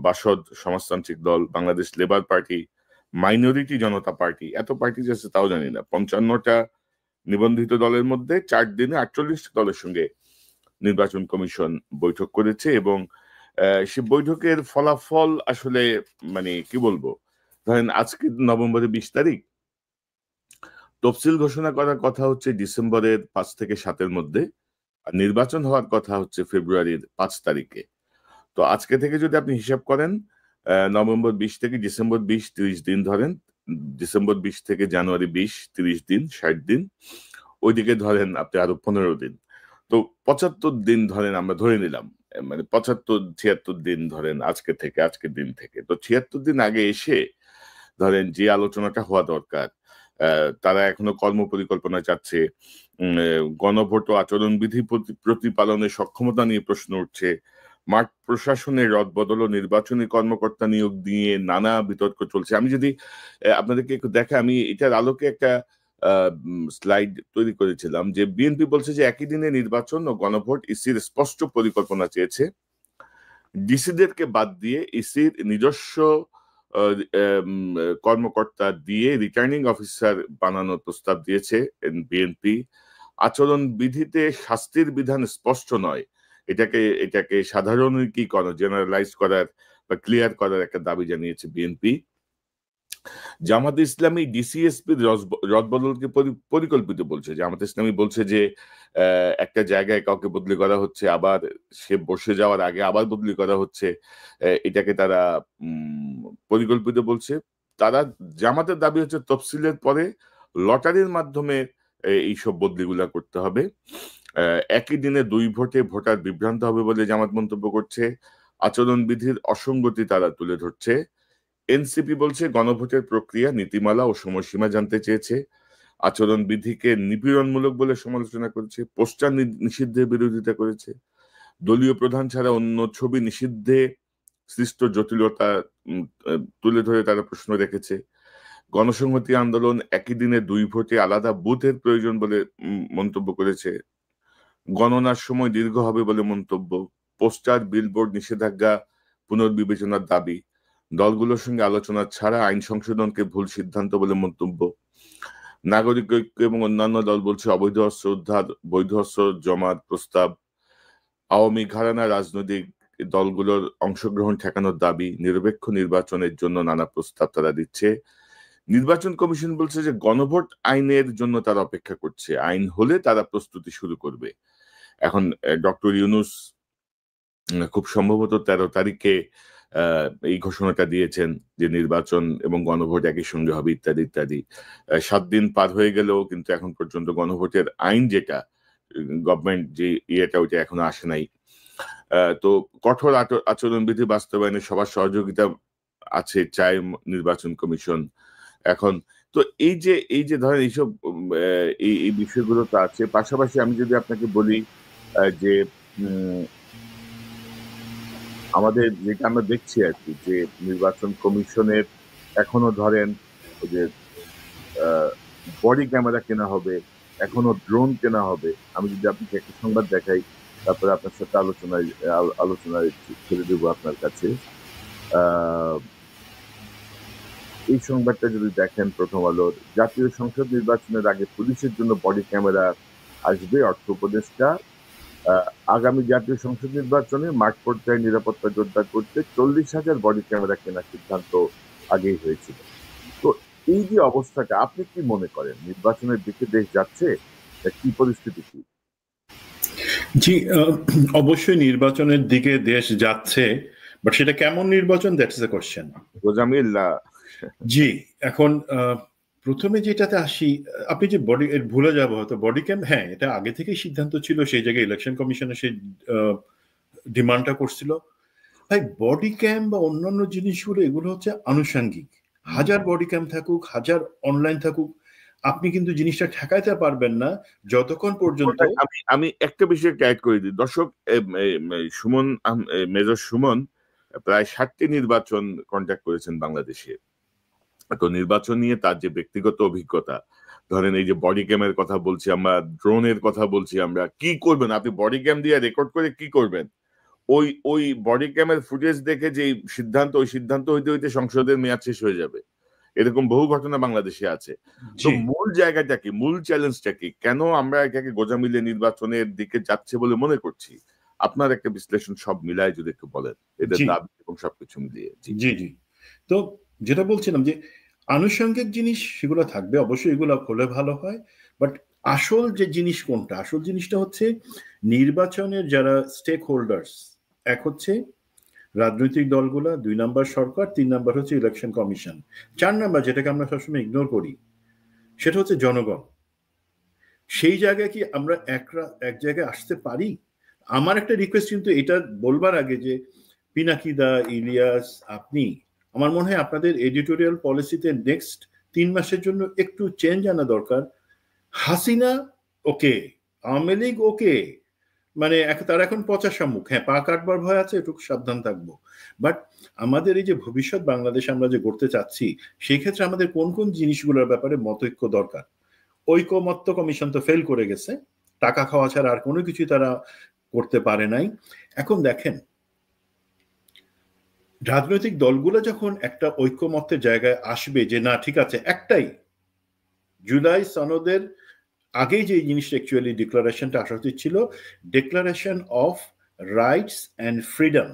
বাসদ সমাজতান্ত্রিক দল, বাংলাদেশ লেবার পার্টি, মাইনরিটি জনতা পার্টি। এত পার্টি আছে তাও জানি না। 55টা নিবন্ধিত দলের মধ্যে 4 দিনে 48 দলের সঙ্গে নির্বাচন কমিশন বৈঠক করেছে এবং সে বৈঠকের ফলাফল আসলে মানে কি বলবো, ধরেন আজকে নভেম্বরের 20 তারিখ, তফসিল ঘোষণা করার কথা হচ্ছে ডিসেম্বরের 5 থেকে 7-এর মধ্যে, আর নির্বাচন হওয়ার কথা হচ্ছে ফেব্রুয়ারির 5 তারিখে। তো আজকে থেকে যদি আপনি হিসাব করেন, নভেম্বর 20 থেকে ডিসেম্বর 20, 30 দিন ধরেন, ডিসেম্বর 20 থেকে জানুয়ারি 20, 30 দিন, 60 দিন, ওইদিকে ধরেন আপনি আরো 15 দিন। তো 75 দিন ধরেন, আমরা ধরে নিলাম, মানে 75-76 দিন ধরেন আজকের দিন থেকে। তো 76 দিন আগে এসে ধরেন যে আলোচনাটা হওয়া দরকার, তারা এখনো কর্ম পরিকল্পনা চাচ্ছে, গণভোট ও আচরণবিধি প্রতিপালনের সক্ষমতা নিয়ে প্রশ্ন উঠছে, মাঠ প্রশাসনের রদবদল ও নির্বাচনী কর্মকর্তা নিয়োগ নিয়ে নানা বিতর্ক চলছে। আমি যদি আপনাদেরকে একটু দেখা, আমি এটার আলোকে একটা স্লাইড তৈরি করেছিলাম যে বিএনপি বলছে যে একই দিনে নির্বাচন ও গণভোট, ইসির স্পষ্ট পরিকল্পনা চেয়েছে, ডিসিদেরকে বাদ দিয়ে ইসির নিজস্ব কর্মকর্তা দিয়ে রিটার্নিং অফিসার বানানোর প্রস্তাব দিয়েছে বিএনপি। আচরণ বিধিতে শাস্তির বিধান স্পষ্ট নয়, এটাকে সাধারণীকরণ, জেনারেলাইজ করার বা ক্লিয়ার করার একটা দাবি জানিয়েছে বিএনপি। জামাত ইসলামী ডিসিএসপির রদবদলকে পরিকল্পিত বলছে। জামাত ইসলামী বলছে যে একটা জায়গায় কাউকে বদলি করা হচ্ছে, আবার সে বসে যাওয়ার আগে আবার বদলি করা হচ্ছে, এটাকে তারা পরিকল্পিত বলছে। তারা, জামাতের দাবি হচ্ছে তফসিলের পরে লটারির মাধ্যমে এইসব বদলিগুলা করতে হবে। একই দিনে 2 ভোটে ভোটার বিভ্রান্ত হবে বলে জামাত মন্তব্য করছে। আচরণবিধির অসঙ্গতি তারা তুলে ধরছে। এনসিপি বলছে গণভোটের প্রক্রিয়া, নীতিমালা ও সময়সীমা জানতে চেয়েছে। আচরণবিধিকে নিপীড়নমূলক বলে সমালোচনা করেছে। পোস্টার নিষিদ্ধের বিরোধিতা করেছে। দলীয় প্রধান ছাড়া অন্য ছবি নিষিদ্ধে সৃষ্ট জটিলতা তুলে ধরে তারা প্রশ্ন রেখেছে। গণসংহতি আন্দোলন একই দিনে 2 ভোটে আলাদা বুথের প্রয়োজন বলে মন্তব্য করেছে। গণনার সময় দীর্ঘ হবে বলে মন্তব্য। পোস্টার, বিলবোর্ড নিষেধাজ্ঞা পুনর্বিবেচনার দাবি। দলগুলোর সঙ্গে আলোচনা ছাড়া আইন সংশোধনকে ভুল সিদ্ধান্ত বলে মন্তব্য। নাগরিক ঐক্য এবং অন্যান্য দল বলছে অবৈধ অস্ত্র উদ্ধার, বৈধ অস্ত্র জমার প্রস্তাব। আওয়ামী ঘরানা রাজনৈতিক দলগুলোর অংশগ্রহণ ঠেকানোর দাবি। নিরপেক্ষ নির্বাচনের জন্য নানা প্রস্তাব তারা দিচ্ছে। নির্বাচন কমিশন বলছে যে গণভোট আইনের জন্য তারা অপেক্ষা করছে, আইন হলে তারা প্রস্তুতি শুরু করবে। এখন ডক্টর ইউনূস খুব সম্ভবত 13 তারিখে এই ঘোষণাটা দিয়েছেন যে নির্বাচন এবং গণভোট একই সঙ্গে হবে ইত্যাদি ইত্যাদি। 7 দিন পার হয়ে গেলেও কিন্তু এখন পর্যন্ত গণভোটের আইন যেটা গভর্নমেন্ট যে ইয়েটা, ওইটা এখনো আসে নাই। তো কঠোর আচরণবিধি বাস্তবায়নে সবার সহযোগিতা আছে চায় নির্বাচন কমিশন। এখন তো এই যে ধরেন এইসব এই বিষয়গুলো তো আছে। পাশাপাশি আমি যদি আপনাকে বলি যে আমাদের যেটা আমরা দেখছি আর কি, যে নির্বাচন কমিশনের এখনো ধরেন ওই যে বডি ক্যামেরা কেনা হবে, এখনো ড্রোন কেনা হবে। আমি যদি আপনাকে একটা সংবাদ দেখাই, তারপরে আপনার সাথে আলোচনায় ছেড়ে দেবো আপনার কাছে। এই সংবাদটা যদি দেখেন প্রথম আলোর, জাতীয় সংসদ নির্বাচনের আগে পুলিশের জন্য বডি ক্যামেরা আসবে। অর্থ উপদেষ্টা আগামী জাতীয় সংসদ নির্বাচনে মাঠ পর্যায়ে নিরাপত্তা জোরদার করতে 40,000 বডি ক্যামেরা কেনার সিদ্ধান্ত আগেই হয়েছিল। তো এই যে অবস্থাটা, আপনি কি মনে করেন নির্বাচনের দিকে দেশ যাচ্ছে, কি পরিস্থিতি কি? জি, অবশ্যই নির্বাচনের দিকে দেশ যাচ্ছে, বাট সেটা কেমন নির্বাচন, দ্যাটস দ্য কোশ্চেন। জি, এখন প্রথমে যেটাতে আসি, আপনি যে বডি ভুলে যাবো হয়তো বডি ক্যাম, হ্যাঁ এটা আগে থেকেই সিদ্ধান্ত ছিল, সেই জায়গায় ইলেকশন কমিশনে সেই ডিমান্ডটা করছিল। ভাই বডি ক্যাম বা অন্যান্য জিনিসগুলো, এগুলো হচ্ছে আনুষঙ্গিক। হাজার বডি ক্যাম থাকুক, হাজার অনলাইন থাকুক, আপনি কিন্তু জিনিসটা ঠেকাইতে পারবেন না যতক্ষণ পর্যন্ত। আমি আমি একটা বিষয় ক্যারেক্ট করে দিই দর্শক, সুমন মেজর সুমন প্রায় 60টি নির্বাচন কন্ট্যাক্ট করেছেন বাংলাদেশে। তো নির্বাচন নিয়ে তার যে ব্যক্তিগত অভিজ্ঞতা, ধরেন এই যে বডি ক্যামের কথা বলছি আমরা, ড্রোনের কথা বলছি আমরা, কি করবেন আপনি বডি ক্যাম দিয়ে রেকর্ড করে কি করবেন? ওই ওই বডি ক্যামের ফুটেজ দেখে যে সিদ্ধান্ত, ওই সিদ্ধান্ত হইতে হইতে সংসদের মেয়াদ শেষ হয়ে যাবে। এরকম বহু ঘটনা বাংলাদেশে আছে। তো মূল জায়গাটা কি, মূল চ্যালেঞ্জটা কি, কেন আমরা এটাকে গোজামিলে নির্বাচনের দিকে যাচ্ছে বলে মনে করছি? আপনার একটা বিশ্লেষণ সব মিলায় যদি একটু বলেন, এটা দাবি এবং সবকিছু মিলিয়ে। জি জি। তো যেটা বলছিলাম যে আনুষঙ্গিক জিনিস সেগুলো থাকবে অবশ্যই, এগুলো হলে ভালো হয়, বাট আসল যে জিনিস কোনটা, আসল জিনিসটা হচ্ছে নির্বাচনের যারা স্টেক হোল্ডার্স, এক হচ্ছে রাজনৈতিক দলগুলা, 2 নাম্বার সরকার, 3 নাম্বার হচ্ছে ইলেকশন কমিশন, 4 নাম্বার যেটাকে আমরা সবসময় ইগনোর করি সেটা হচ্ছে জনগণ। সেই জায়গায় কি আমরা এক জায়গায় আসতে পারি? আমার একটা রিকোয়েস্ট কিন্তু এটা বলবার আগে যে পিনাকিদা, ইলিয়াস, আপনি, আমার মনে হয় আপনাদের এডিটোরিয়াল পলিসিতে নেক্সট 3 মাসের জন্য একটু চেঞ্জ আনা দরকার। হাসিনা ওকে, আওয়ামী লীগ ওকে, মানে তারা এখন পচা মুখ, হ্যাঁ পা কাটবার ভয় আছে, একটু সাবধান থাকবো। বাট আমাদের এই যে ভবিষ্যৎ বাংলাদেশ আমরা যে গড়তে চাচ্ছি, সেই ক্ষেত্রে আমাদের কোন কোন জিনিসগুলোর ব্যাপারে মতৈক্য দরকার। ঐকমত্য কমিশন তো ফেল করে গেছে, টাকা খাওয়া ছাড়া আর কোনো কিছুই তারা করতে পারে নাই। এখন দেখেন রাজনৈতিক দলগুলো যখন একটা ঐক্যমত্যের জায়গায় আসবে যে না ঠিক আছে, একটাই জুলাই সনদের আগেই যে জিনিসটা অ্যাকচুয়ালি ডিক্লারেশনটা আসা উচিত ছিল, declaration of rights and freedom,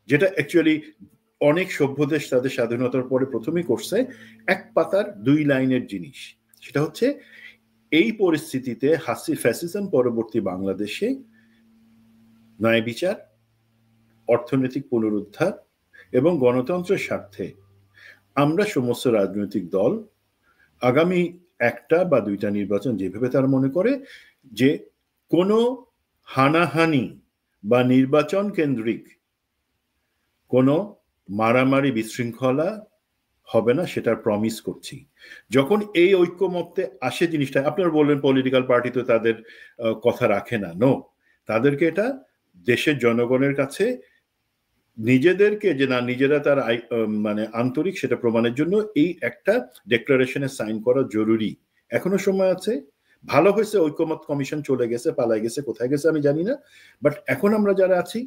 যেটা অ্যাকচুয়ালি অনেক সভ্য দেশ তাদের স্বাধীনতার পরে প্রথমেই করছে, 1 পাতার 2 লাইনের জিনিস। সেটা হচ্ছে এই পরিস্থিতিতে ফ্যাসিজম পরবর্তী বাংলাদেশে ন্যায় বিচার, অর্থনৈতিক পুনরুদ্ধার এবং গণতন্ত্রের স্বার্থে আমরা সমস্ত রাজনৈতিক দল আগামী 1টা বা 2টা নির্বাচন যেভাবে তারা মনে করে যে কোনো হানাহানি বা নির্বাচন কেন্দ্রিক কোনো মারামারি বিশৃঙ্খলা হবে না, সেটার প্রমিস করছি। যখন এই ঐক্যমত্যে আসে জিনিসটা, আপনারা বললেন পলিটিক্যাল পার্টি তো তাদের কথা রাখে না, নো, তাদেরকে এটা দেশের জনগণের কাছে নিজেদেরকে যে না নিজেরা তার মানে আন্তরিক সেটা প্রমাণের জন্য এই একটা ডেক্লারেশনে সাইন করা জরুরি। এখনো সময় আছে। ভালো হয়েছে ঐক্যমত কমিশন চলে গেছে, পালাই গেছে, কোথায় গেছে আমি জানি না, বাট এখন আমরা যারা আছি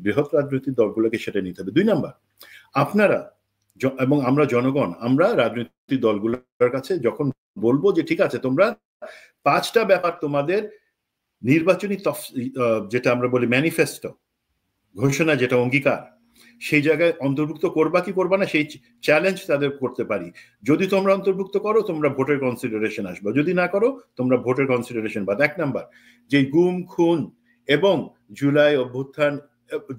বৃহৎ রাজনৈতিক দলগুলোকে সেটা নিতে হবে। 2 নাম্বার, আপনারা এবং আমরা জনগণ, আমরা রাজনৈতিক দলগুলোর কাছে যখন বলবো যে ঠিক আছে তোমরা 5টা ব্যাপার তোমাদের নির্বাচনী যেটা আমরা বলি ম্যানিফেস্টো, ঘোষণা, যেটা অঙ্গীকার, সেই জায়গায় অন্তর্ভুক্ত করবা কি করবা না সেই চ্যালেঞ্জ তাদের করতে পারি। যদি তোমরা অন্তর্ভুক্ত করো তোমরা ভোটের কনসিডারেশন আসবা, যদি না করো তোমরা ভোটের কনসিডারেশন বাদ। 1 নাম্বার, যে গুম খুন এবং জুলাই অভ্যুত্থান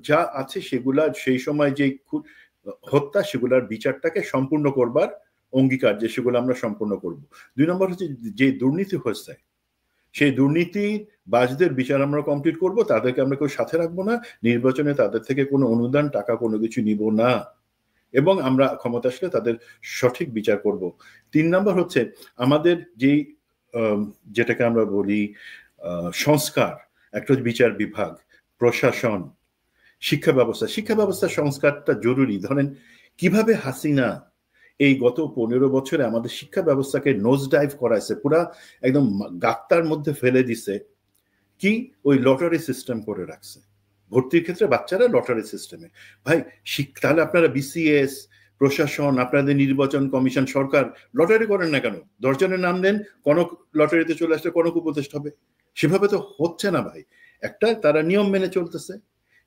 যা আছে সেগুলা সেই সময় যে হত্যা সেগুলার বিচারটাকে সম্পূর্ণ করবার অঙ্গীকার, যে সেগুলো আমরা সম্পূর্ণ করব। 2 নম্বর হচ্ছে যে দুর্নীতি হচ্ছে সেই দুর্নীতি বাজদের বিচার আমরা কমপ্লিট করব, তাদেরকে আমরা কেউ সাথে রাখবো না, নির্বাচনে তাদের থেকে কোনো অনুদান টাকা কোনো কিছু নিব না, এবং আমরা ক্ষমতা আসলে তাদের সঠিক বিচার করব। 3 নম্বর হচ্ছে আমাদের যেই যেটাকে আমরা বলি সংস্কার, একটা বিচার বিভাগ, প্রশাসন, শিক্ষা ব্যবস্থা সংস্কারটা জরুরি। ধরেন কিভাবে হাসিনা এই গত 15 বছরে আমাদের শিক্ষা ব্যবস্থাকে নোজ ডাইভ করাইছে, পুরা একদম গাত্তার মধ্যে ফেলে দিছে। কি ওই লটারি সিস্টেম করে রাখছে, ভর্তির ক্ষেত্রে বাচ্চারা লটারি সিস্টেমে। ভাই তাহলে আপনারা বিসিএস, প্রশাসন, আপনাদের নির্বাচন কমিশন, সরকার লটারি করেন না কেন? 10 জনের নাম দেন, কনক লটারিতে চলে আসলে কনক উপদেষ্টা হবে। সেভাবে তো হচ্ছে না ভাই, একটা তারা নিয়ম মেনে চলতেছে।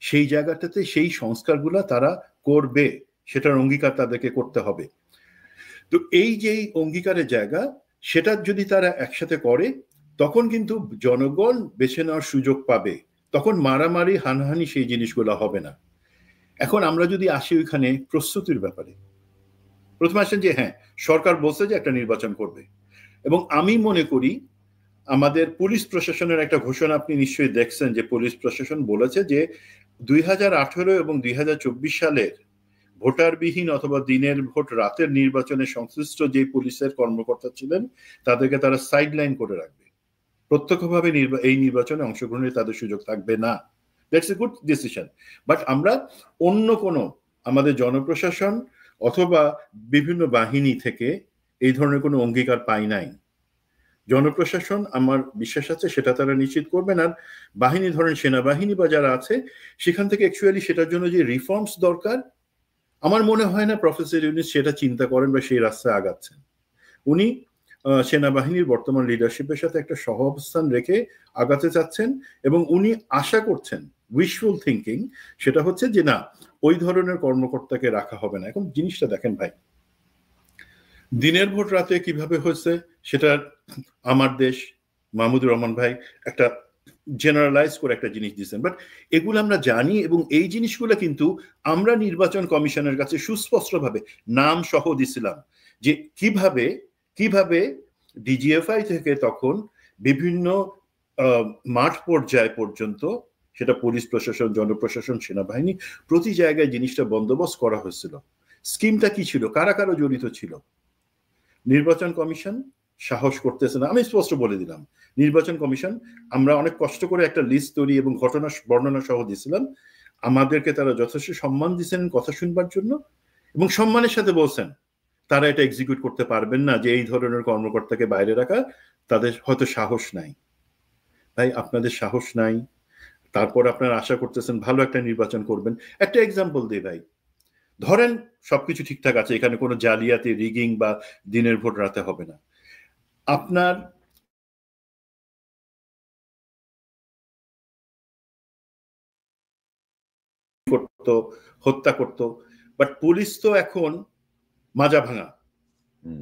সেই জায়গাটাতে সেই সংস্কারগুলা তারা করবে, সেটার অঙ্গীকার তাদেরকে করতে হবে। তো এই যে অঙ্গীকারের জায়গা, সেটা যদি তারা একসাথে করে তখন কিন্তু জনগণ বেছে নেওয়ার সুযোগ পাবে, তখন মারামারি হানাহানি সেই জিনিসগুলো হবে না। এখন আমরা যদি আসি ওইখানে প্রস্তুতির ব্যাপারে, প্রথমে আসেন যে হ্যাঁ সরকার বলছে যে একটা নির্বাচন করবে, এবং আমি মনে করি আমাদের পুলিশ প্রশাসনের একটা ঘোষণা আপনি নিশ্চয়ই দেখছেন যে পুলিশ প্রশাসন বলেছে যে 2018 এবং 2024 সালের ভোটারবিহীন অথবা দিনের ভোট রাতের নির্বাচনে সংশ্লিষ্ট যে পুলিশের কর্মকর্তা ছিলেন তাদেরকে তারা সাইডলাইন করে রাখবে, প্রত্যক্ষভাবে এই নির্বাচনে অংশগ্রহণের তাদের সুযোগ থাকবে না। That's a good decision. But আমরা অন্য কোনো আমাদের জনপ্রশাসন অথবা বিভিন্ন বাহিনী থেকে এই ধরনের কোনো অঙ্গীকার পাই নাই। জনপ্রশাসন আমার বিশ্বাস আছে সেটা তারা নিশ্চিত করবেন। আর বাহিনী ধরেন সেনাবাহিনী বা যারা আছে সেখান থেকে অ্যাকচুয়ালি সেটার জন্য যে রিফর্মস দরকার আমার মনে হয় না প্রফেসর ইউনূস সেটা চিন্তা করেন বা সেই রাস্তায় আগাচ্ছেন। উনি সেনাবাহিনীর বর্তমান লিডারশিপের সাথে একটা সহ অবস্থান রেখে আগাতে চাচ্ছেন এবং উনি আশা করছেন, উইশফুল থিঙ্কিং, সেটা হচ্ছে যে না ওই ধরনের কর্মকর্তাকে রাখা হবে না। এখন জিনিসটা দেখেন ভাই, দিনের ভোট রাতে কিভাবে হয়েছে সেটা আমার দেশ মাহমুদুর রহমান ভাই একটা জেনারেলাইজ করে একটা জিনিস দিচ্ছেন, বাট এগুলো আমরা জানি এবং এই জিনিসগুলো কিন্তু আমরা নির্বাচন কমিশনের কাছে সুস্পষ্টভাবে নাম সহ দিছিলাম যে কিভাবে কিভাবে ডিজিএফআই থেকে তখন বিভিন্ন মাঠ পর্যায় পর্যন্ত সেটা পুলিশ প্রশাসন, জনপ্রশাসন, সেনাবাহিনী প্রতি জায়গায় জিনিসটা বন্দোবস্ত করা হয়েছিল। স্কিমটা কি ছিল, কারা কারা জড়িত ছিল। নির্বাচন কমিশন সাহস করতেছে না, আমি স্পষ্ট বলে দিলাম। নির্বাচন কমিশন আমরা অনেক কষ্ট করে একটা লিস্ট তৈরি এবং ঘটনা বর্ণনা সহ দিয়েছিলাম, আমাদেরকে তারা যথেষ্ট সম্মান দিয়েছেন কথা শুনবার জন্য এবং সম্মানের সাথে বলছেন তারা এটা এক্সিকিউট করতে পারবেন না, যে এই ধরনের কর্মকর্তাকে বাইরে রাখা তাদের হয়তো সাহস নাই। তাই আপনাদের সাহস নাই, তারপর আপনারা আশা করতেছেন ভালো একটা নির্বাচন করবেন। একটা এক্সাম্পল দিই ভাই, ধরেন সবকিছু ঠিকঠাক আছে, এখানে কোনো জালিয়াতি, রিগিং বা দিনের ভোট রাতে হবে না, আপনার করতো, হত্যা করতো, বাট পুলিশ তো এখন মাজা ভাঙা,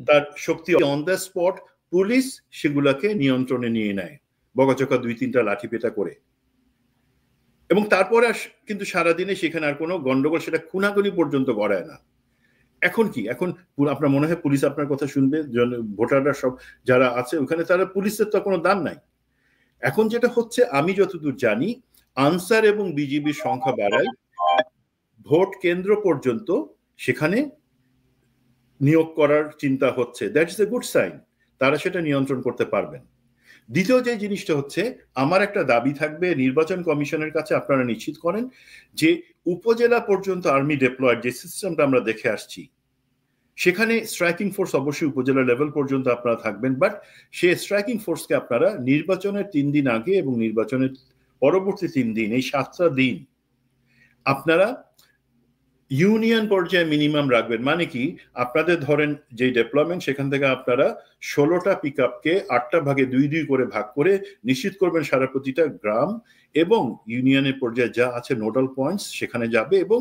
তার শক্তি অন দ্য স্পট পুলিশ সেগুলাকে নিয়ন্ত্রণে নিয়ে নেয় বকাচকা 2-3টা লাঠি পেটা করে, এবং তারপরে কিন্তু সারাদিনে সেখানে আর কোনো গন্ডগোল, সেটা খুনাখুনি পর্যন্ত গড়ায় না। এখন কি, এখন আপনার মনে হয় পুলিশ আপনার কথা শুনবে? ভোটাররা সব যারা আছে ওখানে তারা পুলিশের তো কোনো দাম নাই। এখন যেটা হচ্ছে আমি যতদূর জানি আনসার এবং বিজিবির সংখ্যা বাড়ায়, ভোট কেন্দ্র পর্যন্ত সেখানে নিয়োগ করার চিন্তা হচ্ছে। That is a good sign, তারা সেটা নিয়ন্ত্রণ করতে পারবেন। দ্বিতীয় যে জিনিসটা হচ্ছে, আমার একটা দাবি থাকবে নির্বাচন কমিশনের কাছে, আপনারা নিশ্চিত করেন যে উপজেলা পর্যন্ত আর্মি ডেপ্লয়েড যে সিস্টেমটা আমরা দেখে আসছি, সেখানে স্ট্রাইকিং ফোর্স অবশ্যই উপজেলা লেভেল পর্যন্ত আপনারা থাকবেন, বাট সেই স্ট্রাইকিং ফোর্সকে আপনারা নির্বাচনের 3 দিন আগে এবং নির্বাচনের পরবর্তী 3 দিন, এই 7টা দিন আপনারা ইউনিয়ন পর্যায়ে মিনিমাম রাখবেন। মানে কি, আপনাদের ধরেন যে ডেপ্লয়মেন্ট সেখান থেকে আপনারা 16টা পিক আপকে 8টা ভাগে 2-2 করে ভাগ করে নিশ্চিত করবেন সারা প্রতিটা গ্রাম এবং ইউনিয়নের পর্যায়ে যা আছে নোডাল পয়েন্টস সেখানে যাবে এবং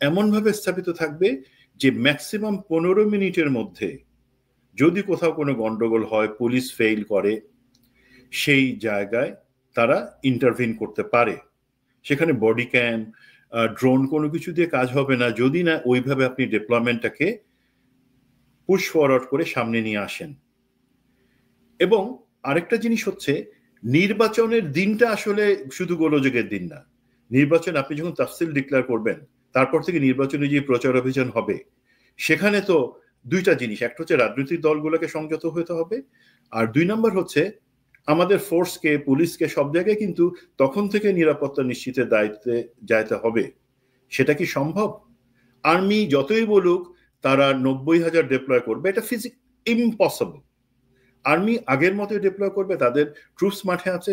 এমনভাবে স্থাপিত থাকবে যে ম্যাক্সিমাম 15 মিনিটের মধ্যে যদি কোথাও কোনো গন্ডগোল হয়, পুলিশ ফেইল করে, সেই জায়গায় তারা ইন্টারভিন করতে পারে। সেখানে বডি ক্যাম, ড্রোন কোনো কিছু দিয়ে কাজ হবে না যদি না ওইভাবে আপনি ডেপ্লয়মেন্টটাকে পুশ ফরওয়ার্ড করে সামনে নিয়ে আসেন। এবং আরেকটা জিনিস হচ্ছে, নির্বাচনের দিনটা আসলে শুধু গোলযোগের দিন না। নির্বাচন আপনি যখন তাফসিল ডিক্লেয়ার করবেন, তারপর থেকে নির্বাচনে যে প্রচার অভিযান হবে, সেখানে তো 2টা জিনিস, একটা হচ্ছে রাজনৈতিক দলগুলোকে সংযত হতে হবে, আর 2 নম্বর হচ্ছে আমাদের ফোর্সকে, পুলিশকে সব জায়গায় কিন্তু তখন থেকে নিরাপত্তা নিশ্চিতের দায়িত্বে যাইতে হবে। সেটা কি সম্ভব? আর্মি যতই বলুক তারা 90,000 ডিপ্লয় করবে, এটা ইম্পসিবল। আর্মি আগের মতোই ডিপ্লয় করবে, তাদের ট্রুপস মাঠে আছে,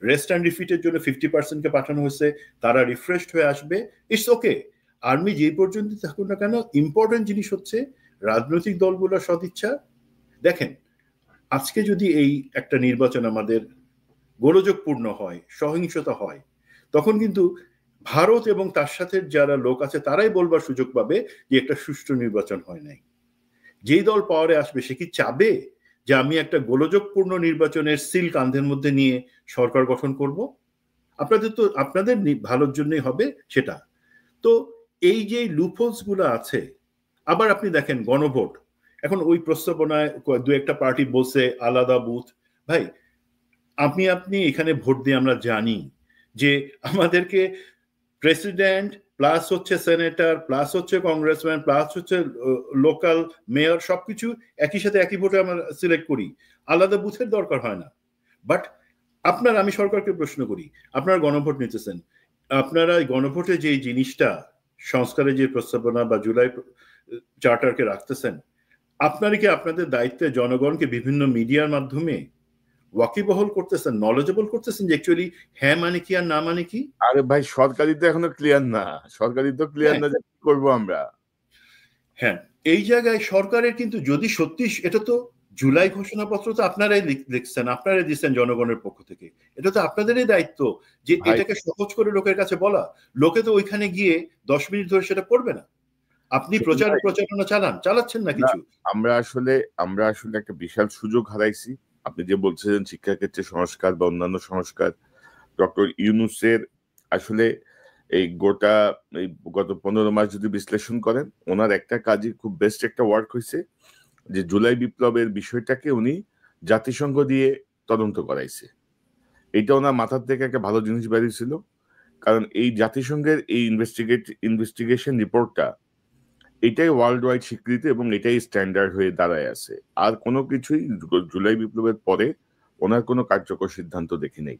রেস্ট অ্যান্ড রিফিটের জন্য 50%কে পাঠানো হয়েছে, তারা রিফ্রেশড হয়ে আসবে, ইটস ওকে। আর্মি যেই পর্যন্ত থাকুক না কেন, ইম্পর্টেন্ট জিনিস হচ্ছে রাজনৈতিক দলগুলোর সদিচ্ছা। দেখেন, আজকে যদি এই একটা নির্বাচন আমাদের গোলযোগপূর্ণ হয়, সহিংসতা হয়, তখন কিন্তু ভারত এবং তার সাথে যারা লোক আছে তারাই বলবার সুযোগ পাবে যে একটা সুষ্ঠু নির্বাচন হয় নাই। যেই দল পাওয়ারে আসবে সে কি চাবে যে আমি একটা গোলযোগপূর্ণ নির্বাচনের সিল কাঁধের মধ্যে নিয়ে সরকার গঠন করব? আপনাদের ভালোর জন্যই হবে সেটা। তো এই যে লুপহোলস গুলো আছে, আবার আপনি দেখেন গণভোট, এখন ওই প্রস্তাবনায় 2-একটা পার্টি বলছে আলাদা বুথ। ভাই, আপনি এখানে ভোট দিয়ে আমরা জানি যে আমাদেরকে প্রেসিডেন্ট, প্লাস হচ্ছে সেনেটর, প্লাস হচ্ছে কংগ্রেসম্যান, প্লাস হচ্ছে লোকাল মেয়র, সবকিছু একই সাথে একই ভোটে আমরা সিলেক্ট করি, আলাদা বুথের দরকার হয় না। বাট আমি সরকারকে প্রশ্ন করি, আপনারা গণভোট নিতেছেন, আপনারা গণভোটে যে জিনিসটা সংস্কারের যে প্রস্তাবনা বা জুলাই চার্টারকে রাখতেছেন, আপনারা কি আপনাদের দায়িত্বে জনগণকে বিভিন্ন মিডিয়ার মাধ্যমে ওয়াকিবহল করতেছেন, নলেজেবল করতেছেন যে অ্যাকচুয়ালি হ্যাঁ মানে কি আর না মানে কি? আরে ভাই, সরকারি তো এখনো ক্লিয়ার না, সরকারি তো ক্লিয়ার না যে কি করবো আমরা। হ্যাঁ, এই জায়গায় সরকারের কিন্তু যদি সত্যি, এটা তো জুলাই ঘোষণাপত্র তো আপনারাই লিখছেন, আপনারাই দিচ্ছেন জনগণের পক্ষ থেকে, এটা তো আপনাদেরই দায়িত্ব যে এটাকে সহজ করে লোকের কাছে বলা। লোকে তো ওইখানে গিয়ে 10 মিনিট ধরে সেটা পড়বে না। আপনি প্রচারণা চালাচ্ছেন না কিছু। আমরা আসলে একটা বিশাল সুযোগ হারাইছি। আপনি যে বলছিলেন শিক্ষাক্ষেত্রে সংস্কার বা অন্যান্য সংস্কার, ডক্টর ইউনূসের আসলে এই গত 15 মাস যদি বিশ্লেষণ করেন, ওনার একটা কাজই খুব বেস্ট একটা ওয়ার্ক হয়েছে, যে জুলাই বিপ্লবের বিষয়টাকে উনি জাতিসংঘ দিয়ে তদন্ত করাইছে। এটা ওনার মাথার থেকে একটা ভালো জিনিস বেরিয়েছিল, কারণ এই জাতিসংঘের এই ইনভেস্টিগেশন রিপোর্টটা, এটাই ওয়ার্ল্ড ওয়াইড স্বীকৃতি এবং এটাই স্ট্যান্ডার্ড হয়ে দাঁড়ায় আছে। আর কোনো কিছুই জুলাই বিপ্লবের পরে ওনার কোনো কার্যকর সিদ্ধান্ত দেখি নেই।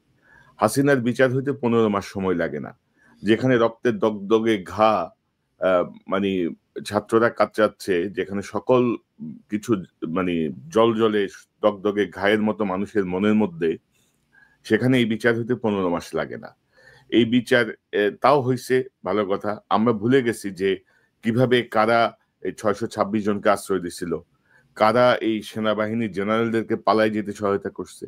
হাসিনার বিচার হইতে 15 মাস সময় লাগে না, যেখানে রক্তের দগদগে ঘা, মানে ছাত্ররা কাঁচাচ্ছে, যেখানে সকল কিছু মানে জল জলে দগদগে ঘায়ের মতো মানুষের মনের মধ্যে, সেখানে এই বিচার হইতে 15 মাস লাগে না। এই বিচার তাও হয়েছে, ভালো কথা। আমরা ভুলে গেছি যে কিভাবে কারা এই 626 জনকে আশ্রয় দিছিল, কারা এই সেনাবাহিনীর জেনারেলদেরকে পালাই যেতে সহায়তা করছে,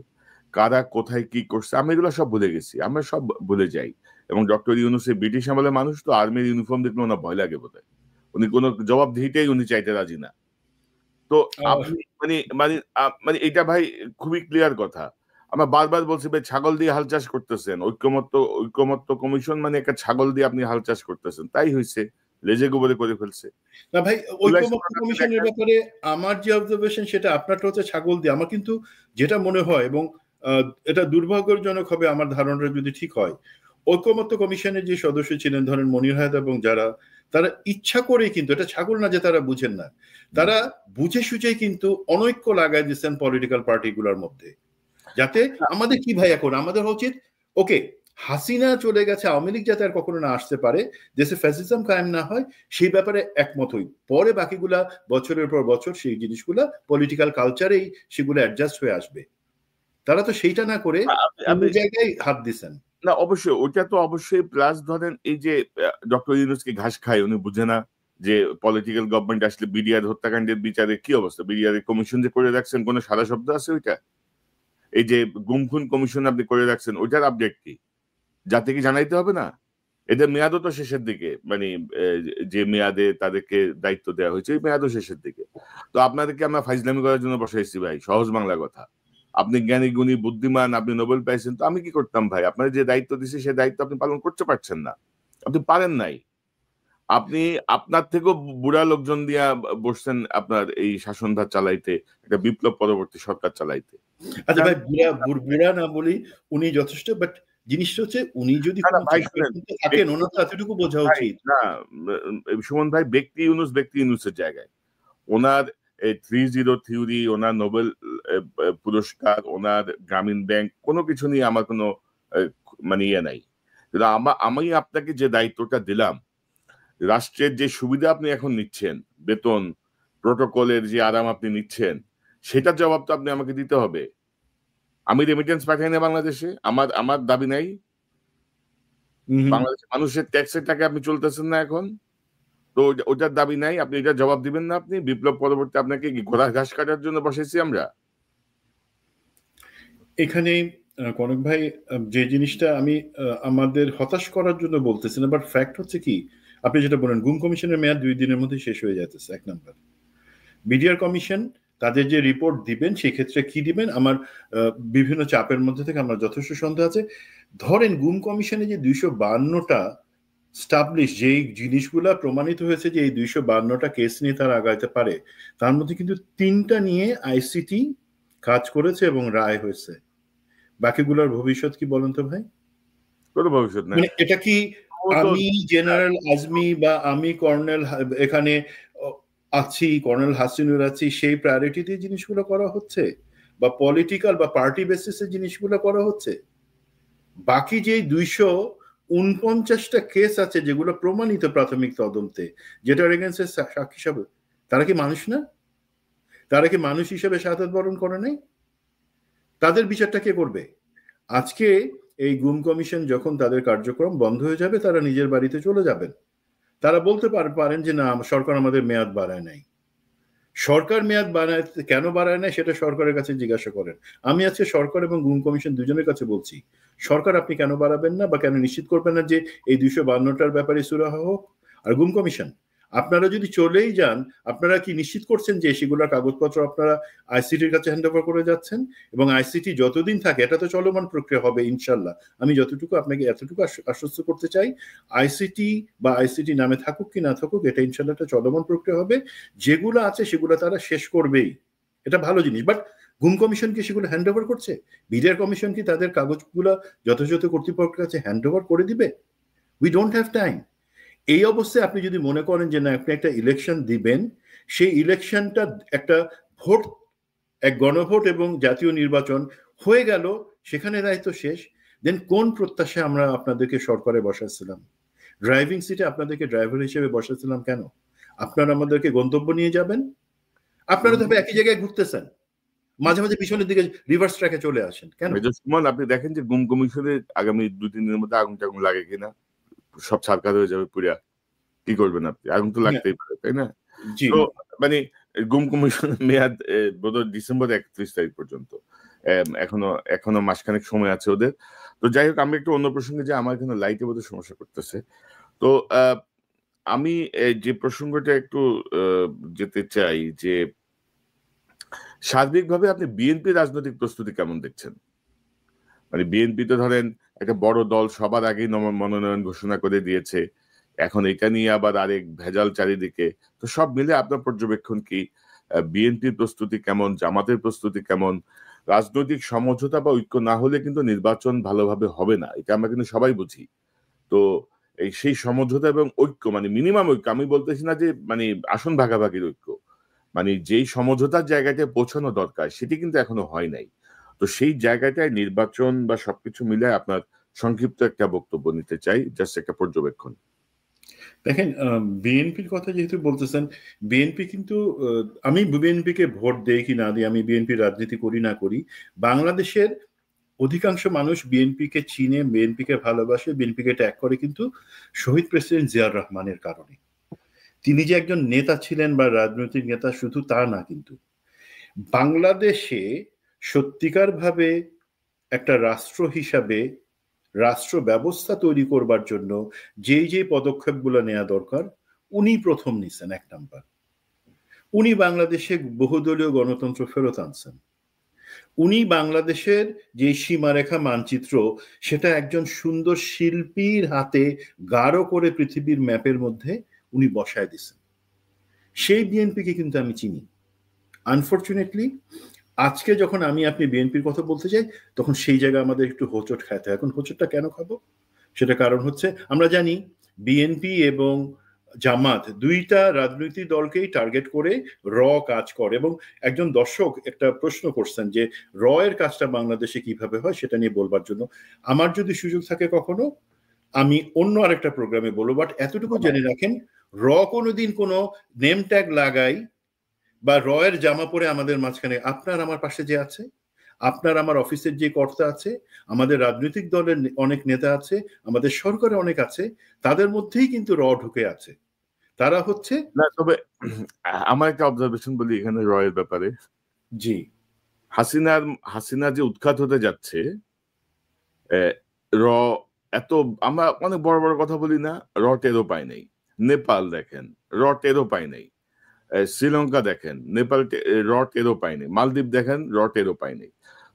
কারা কোথায় কি করছে, আমরা এগুলো সব ভুলে গেছি, আমরা সব ভুলে যাই। এবং ডক্টর ইউনূসের ব্রিটিশ আমলের মানুষ তো, আর্মির ইউনিফর্ম দেখলে ওনার ভয় লাগে বোধ হয়, উনি কোনো জবাবদিহিটাই উনি চাইতে রাজি না। তো আপনি মানে মানে মানে এটা ভাই খুবই ক্লিয়ার কথা। আমরা বারবার বলছি ভাই, ছাগল দিয়ে হাল চাষ করতেছেন, ঐক্যমত্য কমিশন মানে একটা ছাগল দিয়ে আপনি হাল চাষ করতেছেন, তাই হয়েছে, লেজে গোবরে করে ফেলছে। না ভাই, ঐক্যমত্য কমিশনের ব্যাপারে আমার যে অবজারভেশন, সেটা আপনারটা হচ্ছে ছাগল দিয়ে। আমার কিন্তু যেটা মনে হয়, এবং এটা দুর্ভাগ্যজনক হবে আমার ধারণাটা যদি ঠিক হয়, ঐক্যমত্য কমিশনের যে সদস্য ছিলেন, ধরেন মনির হায়াত এবং যারা, তারা ইচ্ছা করে কিন্তু, এটা ছাগল না যে তারা বুঝেন না, তারা বুঝে সুঝে কিন্তু অনৈক্য লাগাই দিচ্ছেন পলিটিক্যাল পার্টিগুলোর মধ্যে। যাতে আমাদের কি ভাই, এখন আমাদের উচিত, ওকে হাসিনা চলে গেছে, আওয়ামী লীগ যাতে আর কখনো না আসতে পারে, দেশে ফ্যাসিজম কায়েম না হয়, সেই ব্যাপারে একমত হই। পরে বাকিগুলা বছরের পর বছর সেই জিনিসগুলা পলিটিক্যাল কালচারেই সেগুলো অ্যাডজাস্ট হয়ে আসবে। তারা তো সেইটা না করে অন্য জায়গায় হাত দিচ্ছেন। না অবশ্যই, ওইটা তো অবশ্যই। প্লাস ধরেন এই যে ডক্টর ইউনূসকে ঘাস খায়, উনি বুঝে না যে পলিটিক্যাল গভর্নমেন্ট আসলে বিডিআর হত্যাকাণ্ডের বিচারে কি অবস্থা, বিডিআর কমিশন যে করে রাখছেন, কোনো সারা শব্দ আছে ওইটা? এই যে গুম খুন কমিশন আপনি করে রাখছেন, ওইটার আপডেট কি? জাতিকে জানাইতে হবে না? এদের মেয়াদও তো শেষের দিকে, মানে যে মেয়াদে তাদেরকে দায়িত্ব দেওয়া হয়েছে, এই মেয়াদও শেষের দিকে। তো আপনাদেরকে আমরা ফাইজলামি করার জন্য বসাইছি ভাই, সহজ বাংলা কথা। আপনি জ্ঞানী গুণী বুদ্ধিমান, আপনি নোবেল পাইছেন, তো আমি কি করতাম ভাই? আপনার যে দায়িত্ব দিছি সে দায়িত্ব আপনি পালন করতে পারছেন না, আপনি পারেন নাই। আপনি আপনার থেকেও বুড়া লোকজন দিয়া বসছেন আপনার এই শাসনভার চালাইতে, একটা বিপ্লব পরবর্তী সরকার চালাইতে। আচ্ছা ভাই, বুড়া না বলি, উনি যথেষ্ট, বাট জিনিসটা হচ্ছে উনি যদি থাকেন, ওনার তো এতটুকু বোঝা উচিত না। সুমন ভাই, ব্যক্তি ইউনূসের জায়গায়, ওনার 3-0 থিওরি, ওনার নোবেল পুরস্কার, ওনার গ্রামীণ ব্যাংক, কোনো কিছু নিয়ে আমার কোনো মানে ইয়ে নাই। কিন্তু আমি আপনাকে যে দায়িত্বটা দিলাম, রাষ্ট্রের যে সুবিধা আপনি এখন নিচ্ছেন, বেতন, প্রোটোকলের যে আরাম আপনি নিচ্ছেন, সেটার জবাব তো আপনি আমাকে দিতে হবে। আমি রেমিটেন্স পাঠাই না বাংলাদেশে, আমার দাবি নাই। বাংলাদেশের মানুষের ট্যাক্সের টাকা আপনি চলতেছেন না এখন, তো ওটার দাবি নাই, আপনি এটার জবাব দিবেন না। আপনি বিপ্লব পরবর্তী আপনাকে কি ঘোড়া ঘাস কাটার জন্য বসেছি আমরা? এখানে কনক ভাই, যে জিনিসটা আমি আমাদের হতাশ করার জন্য বলতেছি না, বাট ফ্যাক্ট হচ্ছে কি, আপনি যেটা বলেন, গুম কমিশনের মেয়াদ 2 দিনের মধ্যে শেষ হয়ে যাচ্ছে। 1 নাম্বার, বিডিআর কমিশন তাদের যে রিপোর্ট দিবেন, সেক্ষেত্রে কি দিবেন, আমার বিভিন্ন চাপের মধ্যে থেকে আমার যথেষ্ট সন্দেহ আছে। ধরেন গুম কমিশনে যে 252টা স্টাবলিশ, যেই জিনিসগুলা প্রমাণিত হয়েছে যে এই 252টা কেস নিয়ে তারা আগাইতে পারে, তার মধ্যে কিন্তু 3টা নিয়ে আইসিটি কাজ করেছে এবং রায় হয়েছে। বাকিগুলোর ভবিষ্যৎ কি বলেন তো ভাই? কোনো ভবিষ্যৎ নাই। মানে এটা কি আমি জেনারেল আজমি বা আমি কর্নেল এখানে আছি, কর্নেল হাসিনুর আছি, সেই প্রায়োরিটি দিয়ে জিনিসগুলো করা হচ্ছে, বা পলিটিক্যাল বা পার্টি বেসিসে জিনিসগুলো করা হচ্ছে? বাকি যে 249টা কেস আছে যেগুলো প্রমাণিত প্রাথমিক তদন্তে, যেটার এগেন্সে সাক্ষী হিসাবে, তারা কি মানুষ না? তারা কি মানুষ হিসেবে শাহাদাত বরণ করে নাই? তাদের বিচারটা কে করবে? আজকে এই গুম কমিশন যখন তাদের কার্যক্রম বন্ধ হয়ে যাবে, তারা নিজের বাড়িতে চলে যাবেন। তারা বলতে পারেন যে না, সরকার আমাদের মেয়াদ বাড়ায় নাই। সরকার মেয়াদ বাড়ায়, কেন বাড়ায় নাই সেটা সরকারের কাছে জিজ্ঞাসা করেন। আমি আজকে সরকার এবং গুম কমিশন দুজনের কাছে বলছি, সরকার আপনি কেন বাড়াবেন না বা কেন নিশ্চিত করবেন না যে এই 252টার ব্যাপারে সুরাহা হোক? আর গুম কমিশন, আপনারা যদি চলেই যান, আপনারা কি নিশ্চিত করছেন যে সেগুলোর কাগজপত্র আপনারা আইসিটির কাছে হ্যান্ড ওভার করে যাচ্ছেন? এবং আইসিটি যতদিন থাকে, এটা তো চলমান প্রক্রিয়া হবে ইনশাল্লাহ, আমি যতটুকু আপনাকে এতটুকু আশ্বস্ত করতে চাই, আইসিটি বা আইসিটি নামে থাকুক কি না থাকুক, এটা ইনশাল্লাহ একটা চলমান প্রক্রিয়া হবে। যেগুলো আছে সেগুলো তারা শেষ করবেই, এটা ভালো জিনিস। বাট গুম কমিশন কি সেগুলো হ্যান্ড ওভার করছে? বিডিআর কমিশন কি তাদের কাগজগুলো যথাযথ কর্তৃপক্ষের কাছে হ্যান্ড ওভার করে দিবে? We don't have time. এই অবস্থায় আপনি যদি মনে করেন যে না, আপনি একটা ইলেকশন দিবেন, সেই ইলেকশনটা একটা ভোট, এক গণভোট এবং জাতীয় নির্বাচন হয়ে গেল, সেখানে দায়িত্ব শেষ, দেন কোন প্রত্যাশায় আমরা আপনাদেরকে সরকারে বসাচ্ছিলাম? ড্রাইভিং সিটে আপনাদেরকে ড্রাইভার হিসেবে বসাচ্ছিলাম কেন? আপনারা আমাদেরকে গন্তব্য নিয়ে যাবেন, আপনারা তো একই জায়গায় ঘুরতেছেন, মাঝে মাঝে পিছনের দিকে রিভার্স ট্র্যাকে চলে আসেন কেন? সুমন, আপনি দেখেন যে গুম কমিশনের আগামী 2-3 দিনের মধ্যে আগুন টাগুন লাগে কিনা, সব ছারখার হয়ে যাবে পুরা, কি করবেন আপনি? আগুন তো লাগতেই পারে, তাই না? তো মানে গুম কমিশনের মেয়াদ বোধহয় ডিসেম্বর 31 তারিখ পর্যন্ত, এখনো মাসখানেক সময় আছে ওদের। তো যাই হোক, আমি একটু অন্য প্রসঙ্গে, যে আমার এখানে লাইটে বোধহয় সমস্যা করতেছে। তো আমি যে প্রসঙ্গটা একটু যেতে চাই, যে সার্বিকভাবে আপনি বিএনপি রাজনৈতিক প্রস্তুতি কেমন দেখছেন? মানে বিএনপি তো ধরেন একটা বড় দল, সবার আগেই মনোনয়ন ঘোষণা করে দিয়েছে, এখন এটা নিয়ে আবার আরেক ভেজাল চারিদিকে। তো সব মিলে আপনার পর্যবেক্ষণ কি? বিএনপির প্রস্তুতি কেমন, জামাতের প্রস্তুতি কেমন? রাজনৈতিক সমঝোতা বা ঐক্য না হলে কিন্তু নির্বাচন ভালোভাবে হবে না, এটা আমরা কিন্তু সবাই বুঝি। তো সেই সমঝোতা এবং ঐক্য, মানে মিনিমাম ঐক্য, আমি বলতেছি না যে মানে আসন ভাগাভাগির ঐক্য, মানে যেই সমঝোতার জায়গাটায় পৌঁছানো দরকার সেটি কিন্তু এখনো হয় নাই। তো সেই জায়গাটায় নির্বাচন বা সবকিছু মিলে আপনার সংক্ষিপ্ত একটা বক্তব্য নিতে চাই, জাস্ট একটা পর্যবেক্ষণ। দেখেন, বিএনপির কথা যেহেতু বলতেছেন, বিএনপি কিন্তু, আমি বিএনপিকে ভোট দেই কি না দিই, আমি বিএনপির রাজনীতি করি না করি, বাংলাদেশের অধিকাংশ মানুষ বিএনপিকে চিনে, বিএনপিকে ভালোবাসে, বিএনপিকে ট্যাগ করে কিন্তু শহীদ প্রেসিডেন্ট জিয়াউর রহমানের কারণে। তিনি যে একজন নেতা ছিলেন বা রাজনৈতিক নেতা, শুধু তা না, কিন্তু বাংলাদেশে সত্যিকার ভাবে একটা রাষ্ট্র হিসাবে রাষ্ট্র ব্যবস্থা তৈরি করবার জন্য যেই পদক্ষেপগুলো নেওয়া দরকার, উনি প্রথম নিছেন। এক নাম্বার, উনি বাংলাদেশে বহুদলীয় গণতন্ত্র ফেরত আনছেন। উনি বাংলাদেশের যে সীমারেখা মানচিত্র, সেটা একজন সুন্দর শিল্পীর হাতে গাঢ় করে পৃথিবীর ম্যাপের মধ্যে উনি বসায় দিছেন। সেই বিএনপিকে কিন্তু আমি চিনি। আনফরচুনেটলি আজকে যখন আমি আপনি বিএনপির কথা বলতে চাই, তখন সেই জায়গায় আমাদের একটু হোঁচট খাইতে হয়। এখন হোঁচটটা কেন খাবো? সেটা কারণ হচ্ছে, আমরা জানি বিএনপি এবং জামাত দুইটা রাজনৈতিক দলকেই টার্গেট করে র কাজ করে, এবং একজন দর্শক একটা প্রশ্ন করছেন যে র এর কাজটা বাংলাদেশে কিভাবে হয় সেটা নিয়ে বলবার জন্য। আমার যদি সুযোগ থাকে কখনো, আমি অন্য আরেকটা প্রোগ্রামে বলবো, বাট এতটুকু জেনে রাখেন, র কোনোদিন কোনো নেম ট্যাগ লাগাই বা রয়ের জামা পরে আমাদের মাঝখানে আপনার আমার পাশে যে আছে, আপনার আমার অফিসের যে কর্তা আছে, আমাদের রাজনৈতিক দলের অনেক নেতা আছে, আমাদের সরকারে অনেক আছে, তাদের মধ্যেই কিন্তু র ঢুকে আছে। তারা হচ্ছে, না, তবে আমার একটা অবজারভেশন বলি এখানে রয়ের ব্যাপারে। জি, হাসিনা যে উৎখাত হতে যাচ্ছে, র এত, আমরা অনেক বড় বড় কথা বলি না, র টেরও পাই নাই। নেপাল দেখেন, র টেরও পাই নাই। শ্রীলঙ্কা দেখেন, নেপাল র টেরও পাই নাই। মালদ্বীপ দেখেন, র টেরও পাই নাই।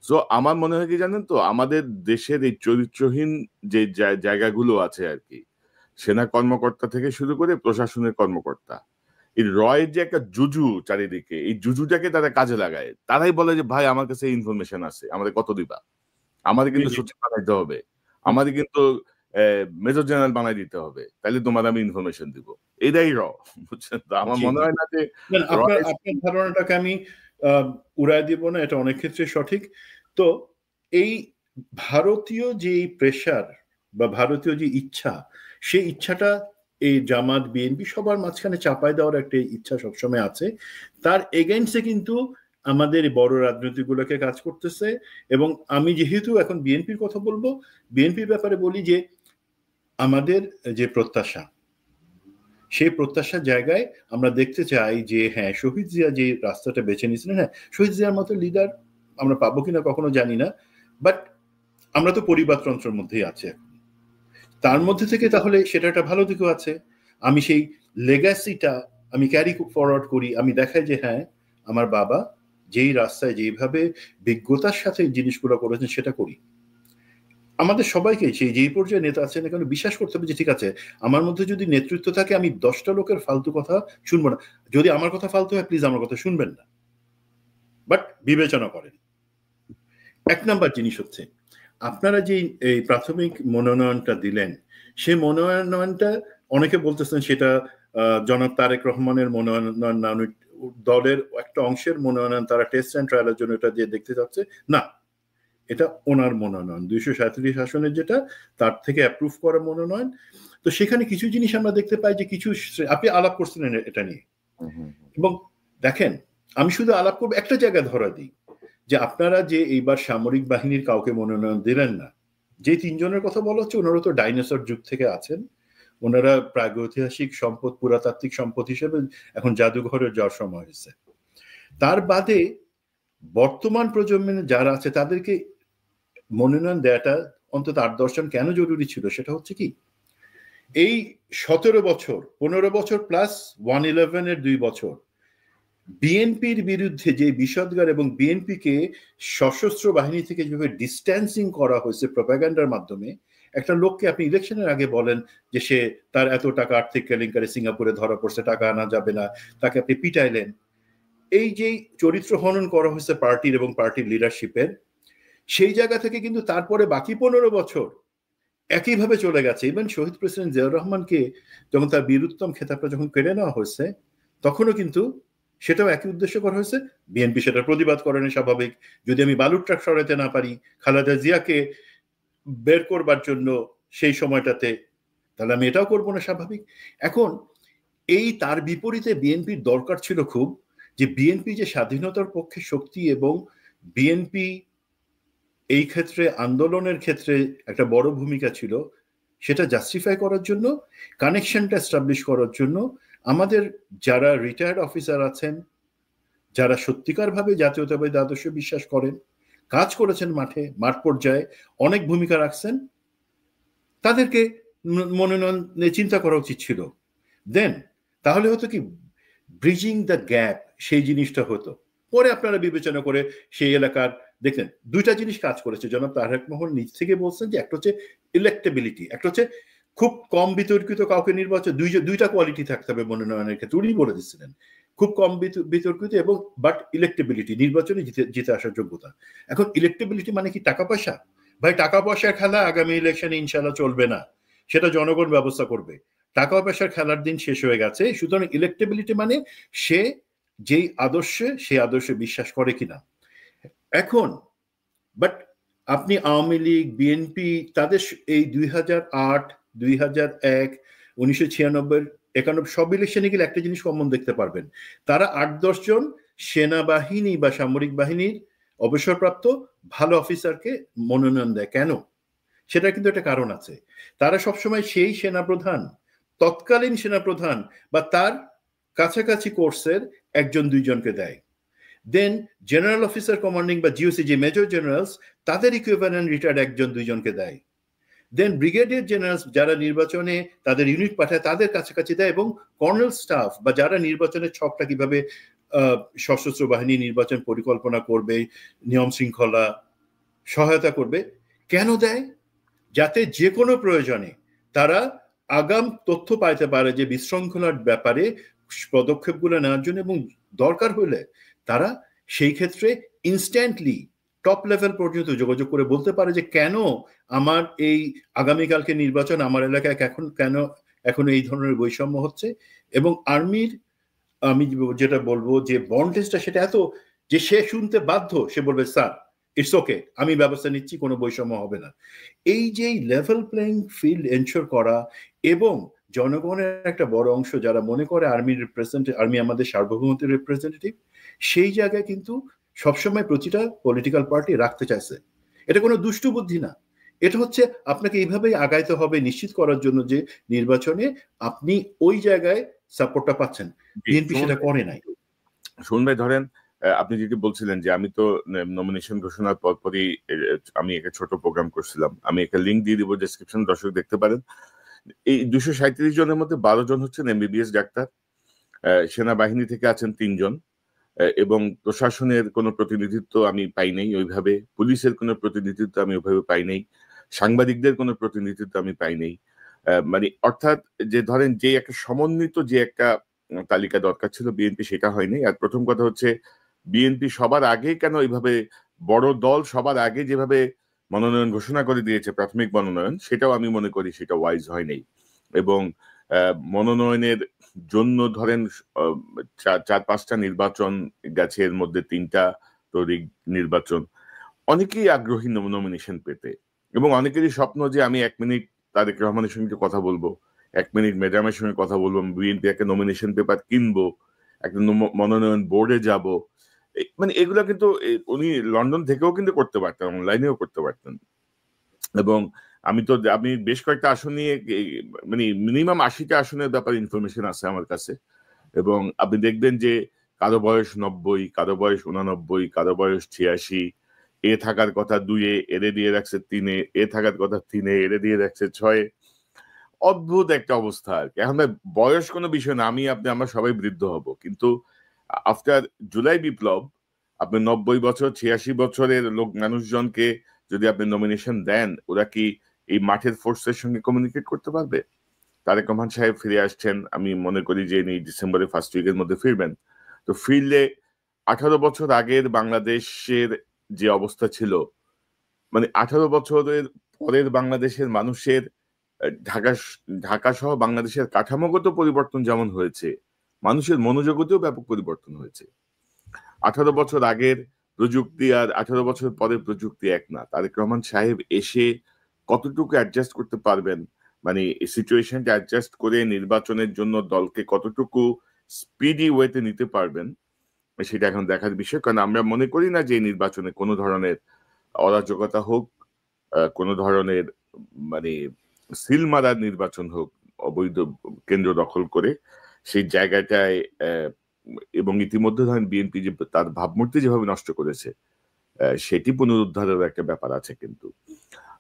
সো আমার মনে হয় কি জানেন তো, আমাদের দেশের এই চরিত্রহীন যে জায়গাগুলো আছে আর কি, সেনা কর্মকর্তা থেকে শুরু করে প্রশাসনের কর্মকর্তা, এই রয়ের যে একটা জুজু চারিদিকে, এই জুজুটাকে তারা কাজে লাগায়। তারাই বলে যে ভাই আমার কাছে ইনফরমেশন আছে, আমাদের কত দিবা, আমাদের কিন্তু সচিব বানাইতে হবে, আমাদের কিন্তু মেজর জেনারেল বানাই দিতে হবে, তাহলে তোমার আমি ইনফরমেশন দিব, এটাই বুঝছেন? তো আমার মনে হয় না যে আপনার ধারণাটাকে আমি উড়াই দিব না, এটা অনেক ক্ষেত্রে সঠিক। তো এই ভারতীয় যে প্রেশার বা ভারতীয় যে ইচ্ছা, সেই ইচ্ছাটা এই জামাত বিএনপি সবার মাঝখানে চাপাই দেওয়ার একটা ইচ্ছা সবসময় আছে। তার এগেইনস্টে কিন্তু আমাদের বড় রাজনীতিগুলোকে কাজ করতেছে। এবং আমি যেহেতু এখন বিএনপির কথা বলবো, বিএনপির ব্যাপারে বলি যে আমাদের যে প্রত্যাশা, সেই প্রত্যাশার জায়গায় আমরা দেখতে চাই যে হ্যাঁ, শহীদ জিয়া যে রাস্তাটা বেছে নিয়েছিলেন, হ্যাঁ শহীদ জিয়ার মতো লিডার আমরা পাবো কিনা কখনো জানি না, বাট আমরা তো পরিবারতন্ত্রের মধ্যেই আছে। তার মধ্যে থেকে তাহলে সেটা একটা ভালো দিকও আছে, আমি সেই লেগাসিটা আমি ক্যারি ফরওয়ার্ড করি, আমি দেখাই যে হ্যাঁ আমার বাবা যেই রাস্তায় যেইভাবে বিজ্ঞতার সাথে জিনিসগুলো করেছেন সেটা করি। আমাদের সবাইকে সেই যেই পর্যায়ে নেতা আছেন এখানে বিশ্বাস করতে হবে যে ঠিক আছে, আমার মধ্যে যদি নেতৃত্ব থাকে আমি 10টা লোকের ফালতু কথা শুনবো না। যদি আমার কথা ফালতু হয় প্লিজ আমার কথা শুনবেন না, বাট বিবেচনা করেন। 1 নাম্বার জিনিস হচ্ছে আপনারা যে এই প্রাথমিক মনোনয়নটা দিলেন, সে মনোনয়নটা অনেকে বলতেছেন সেটা জনাব তারেক রহমানের মনোনয়ন না, দলের একটা অংশের মনোনয়ন, তারা টেস্ট অ্যান্ড ট্রায়ালের জন্য এটা দিয়ে দেখতে যাচ্ছে না, এটা ওনার মনোনয়ন 237 আসনের যেটা, তার থেকে অ্যাপ্রুভ করা মনোনয়ন। তো সেখানে কিছু জিনিস আমরা দেখতে পাই যে কিছু, আপনি আলাপ করছিলেন এটা নিয়ে, এবং দেখেন আমি শুধু আলাপ করবো একটা জায়গায় ধরা দিই যে আপনারা যে এইবার সামরিক বাহিনীর কাউকে মনোনয়ন দিলেন না, যে 3 জনের কথা বলা হচ্ছে ওনারা তো ডাইনোসর যুগ থেকে আছেন, ওনারা প্রাগৈতিহাসিক সম্পদ, পুরাতাত্ত্বিক সম্পদ হিসেবে এখন জাদুঘরে যাওয়ার সময় হয়েছে। তার বাদে বর্তমান প্রজন্মে যারা আছে তাদেরকে মনোনয়ন দেওয়াটা অন্তত 8-10 জন কেন জরুরি ছিল, সেটা হচ্ছে কি এই 17 বছর 15 বছর প্লাস 111-এর 2 বছর বিএনপির বিরুদ্ধে যে বিষদগার এবং বিএনপিকে সশস্ত্র বাহিনী থেকে যেভাবে ডিস্ট্যান্সিং করা হয়েছে প্রপাগান্ডার মাধ্যমে, একটা লোককে আপনি ইলেকশনের আগে বলেন যে সে তার এত টাকা আর্থিক কেলেঙ্কারি সিঙ্গাপুরে ধরা পড়ছে, টাকা আনা যাবে না, তাকে আপনি পিটাইলেন। এই যে চরিত্র হনন করা হয়েছে পার্টির এবং পার্টির লিডারশিপের, সেই জায়গা থেকে কিন্তু তারপরে বাকি 15 বছর একইভাবে চলে গেছে। ইভেন শহীদ প্রেসিডেন্ট জিয়াউর রহমানকে যখন তার বীরুত্তম খেতাবটা যখন কেড়ে নেওয়া হয়েছে, তখনও কিন্তু সেটাও একই উদ্দেশ্য করা হয়েছে। বিএনপি সেটা প্রতিবাদ করেনি, স্বাভাবিক। যদি আমি বালুর ট্রাক সরাতে না পারি খালেদা জিয়াকে বের করবার জন্য সেই সময়টাতে, তাহলে আমি এটাও করবো না, স্বাভাবিক। এখন এই তার বিপরীতে বিএনপির দরকার ছিল খুব যে বিএনপি যে স্বাধীনতার পক্ষে শক্তি এবং বিএনপি এই ক্ষেত্রে আন্দোলনের ক্ষেত্রে একটা বড় ভূমিকা ছিল, সেটা জাস্টিফাই করার জন্য, কানেকশনটা এস্টাবলিশ করার জন্য আমাদের যারা রিটায়ার্ড অফিসার আছেন, যারা সত্যিকারভাবে জাতীয়তাবাদী আদর্শে বিশ্বাস করেন, কাজ করেছেন মাঠ পর্যায়ে অনেক ভূমিকা রাখছেন, তাদেরকে মনোনয়নে চিন্তা করা উচিত ছিল। দেন তাহলে হতো কি ব্রিজিং দ্য গ্যাপ, সেই জিনিসটা হতো। পরে আপনারা বিবেচনা করে সেই এলাকার দেখলেন 2টা জিনিস কাজ করেছে। জনাব তারেক রহমান নিজ থেকে বলছেন যে একটা হচ্ছে ইলেক্টেবিলিটি, একটা হচ্ছে খুব কম বিতর্কিত কাউকে নির্বাচন, 2টা কোয়ালিটি থাকতে হবে মনোনয়নের ক্ষেত্রে, উনি বলে দিচ্ছিলেন খুব কম বিতর্কিত এবং বাট ইলেক্টেবিলিটি, নির্বাচনে জিতে আসার যোগ্যতা। এখন ইলেক্টেবিলিটি মানে কি টাকা পয়সা? ভাই টাকা পয়সার খেলা আগামী ইলেকশনে ইনশাল্লাহ চলবে না, সেটা জনগণ ব্যবস্থা করবে। টাকা পয়সার খেলার দিন শেষ হয়ে গেছে। সুতরাং ইলেক্টেবিলিটি মানে সে যেই আদর্শে, সেই আদর্শে বিশ্বাস করে কিনা। এখন বাট আপনি আওয়ামী লীগ, বিএনপি, তাদের এই 2008, 2001, 1996, 91 সব ইলেকশনে গেলে একটা জিনিস কমন দেখতে পারবেন, তারা 8-10 জন সেনাবাহিনী বা সামরিক বাহিনীর অবসরপ্রাপ্ত ভালো অফিসারকে মনোনয়ন দেয়। কেন? সেটা কিন্তু একটা কারণ আছে। তারা সবসময় সেই সেনাপ্রধান, তৎকালীন সেনাপ্রধান বা তার কাছাকাছি কোর্সের 1-2 জনকে দেয়। দেন জেনারেল অফিসার কমান্ডিং বা জিওসি, যে মেজর জেনারেলস, তাদের ইকুইভ্যালেন্ট রিটায়ার্ড 1-2 জনকে দেয়। দেন ব্রিগেডিয়ার জেনারেলস যারা নির্বাচনে তাদের ইউনিট পাঠায় তাদের কাছাকাছি দেয়, এবং কর্নেল স্টাফ বা যারা নির্বাচনের ছকটা কিভাবে সশস্ত্র বাহিনী নির্বাচন পরিকল্পনা করবে, নিয়ম শৃঙ্খলা সহায়তা করবে, কেন দেয়? যাতে যে কোনো প্রয়োজনে তারা আগাম তথ্য পাইতে পারে যে বিশৃঙ্খলার ব্যাপারে পদক্ষেপগুলো নেওয়ার জন্য, এবং দরকার হলে তারা সেই ক্ষেত্রে ইনস্ট্যান্টলি টপ লেভেল পর্যন্ত যোগাযোগ করে বলতে পারে যে কেন আমার এই আগামীকালকে নির্বাচন আমার এলাকায় এখন এই ধরনের বৈষম্য হচ্ছে। এবং আর্মির আমি যেটা বলবো যে বন্ডেজটা সেটা এত যে সে শুনতে বাধ্য, সে বলবে স্যার ইটস ওকে, আমি ব্যবস্থা নিচ্ছি, কোনো বৈষম্য হবে না। এই যে লেভেল প্লেইং ফিল্ড এনশোর করা, এবং জনগণের একটা বড় অংশ যারা মনে করে আর্মি আমাদের সার্বভৌমত্বের রিপ্রেজেন্টেটিভ, সেই জায়গায় কিন্তু সবসময় প্রতিটা পলিটিক্যাল পার্টি রাখতে চাইছে। এটা কোনো দুষ্টু বুদ্ধি না, এটা হচ্ছে আপনাকে এইভাবেই আগাইতে হবে নিশ্চিত করার জন্য যে নির্বাচনে আপনি ওই জায়গায় সাপোর্টটা পাচ্ছেন। বিএনপি সেটা করে নাই। শুনুন ভাই, ধরেন আপনি যেটি বলছিলেন যে আমি তো নমিনেশন ঘোষণার পরপরই আমি একটা ছোট প্রোগ্রাম করছিলাম, আমি একটা লিঙ্ক দিয়ে দিব ডেসক্রিপশন, দর্শক দেখতে পারেন। এই 237 জনের মধ্যে 12 জন হচ্ছেন এমবিবিএস ডাক্তার, সেনাবাহিনী থেকে আছেন 3 জন, এবং প্রশাসনের কোনো প্রতিনিধিত্ব আমি পাই নাই ওইভাবে, পুলিশের কোনো প্রতিনিধিত্ব আমি ওইভাবে পাই নাই, সাংবাদিকদের কোনো প্রতিনিধিত্ব আমি পাই নাই। মানে অর্থাৎ যে ধরেন যে একটা সমন্বিত যে একটা তালিকা দরকার ছিল বিএনপি, সেটা হয়নি। আর প্রথম কথা হচ্ছে বিএনপি সবার আগে কেন এইভাবে বড় দল সবার আগে যেভাবে মনোনয়ন ঘোষণা করে দিয়েছে, প্রাথমিক মনোনয়ন, সেটাও আমি মনে করি সেটা ওয়াইজ হয়নি। এবং মনোনয়নের জন্য ধরেন 4-5টা নির্বাচন গেছে, এর মধ্যে 3টা তরিক নির্বাচন, অনেকেই আগ্রহী নমিনেশন পেতে, এবং অনেকেরই স্বপ্ন যে আমি 1 মিনিট তারেক রহমানের সঙ্গে কথা বলবো, 1 মিনিট ম্যাডামের সঙ্গে কথা বলবো, বিএনপি একটা নমিনেশন পেপার কিনবো, একটা মনোনয়ন বোর্ডে যাব। মানে এগুলা কিন্তু উনি লন্ডন থেকেও কিন্তু করতে পারতেন, অনলাইনেও করতে পারতেন। এবং আমি বেশ কয়েকটা আসন নিয়ে, মানে মিনিমাম 80টা আসনের ব্যাপারে ইনফরমেশন আছে আমার কাছে। এবং আপনি দেখবেন যে কারো বয়স 90, কারো বয়স 89, কারো বয়স 86, এ থাকার কথা 2-এ, এরে দিয়ে রাখছে 3-এ, এ থাকার কথা 3-এ, এরে দিয়ে রাখছে 6-এ। অদ্ভুত একটা অবস্থা আর কি। এখন বয়স কোনো বিষয় না, আমরা সবাই বৃদ্ধ হব, কিন্তু আফটার জুলাই বিপ্লব আপনি 90 বছর 86 বছরের মানুষজনকে যদি আপনি নমিনেশন দেন, ওরা কি এই মাঠের ফোর্সের সঙ্গে কমিউনিকেট করতে পারবে? তারেক রহমান সাহেব ফিরে আসছেন, আমি মনে করি যে এই ডিসেম্বরের ফার্স্ট উইকের মধ্যে ফিরবেন। তো ফিরলে 18 বছর আগের বাংলাদেশের যে অবস্থা ছিল, মানে 18 বছরের পরের বাংলাদেশের মানুষের ঢাকা ঢাকা সহ বাংলাদেশের কাঠামোগত পরিবর্তন যেমন হয়েছে, মানুষের মনোজগতেও ব্যাপক পরিবর্তন হয়েছে। 18 বছর আগের প্রযুক্তি আর 18 বছর পরের প্রযুক্তি এক না। তারেক রহমান সাহেব এসে কতটুকু অ্যাডজাস্ট করতে পারবেন, মানে সিচুয়েশনটা অ্যাডজাস্ট করে নির্বাচনের জন্য দলকে কতটুকু স্পিডি ওয়েতে নিতে পারবেন, সেটা এখন দেখার বিষয়। কারণ আমরা মনে করি না যে এই নির্বাচনে কোনো ধরনের অরাজকতা হোক, কোনো ধরনের মানে সিল মারার নির্বাচন হোক, অবৈধ কেন্দ্র দখল করে সেই জায়গাটায়। এবং ইতিমধ্যে ধরেন বিএনপি যে তার ভাবমূর্তি যেভাবে নষ্ট করেছে, সেটি পুনরুদ্ধারের একটা ব্যাপার আছে। কিন্তু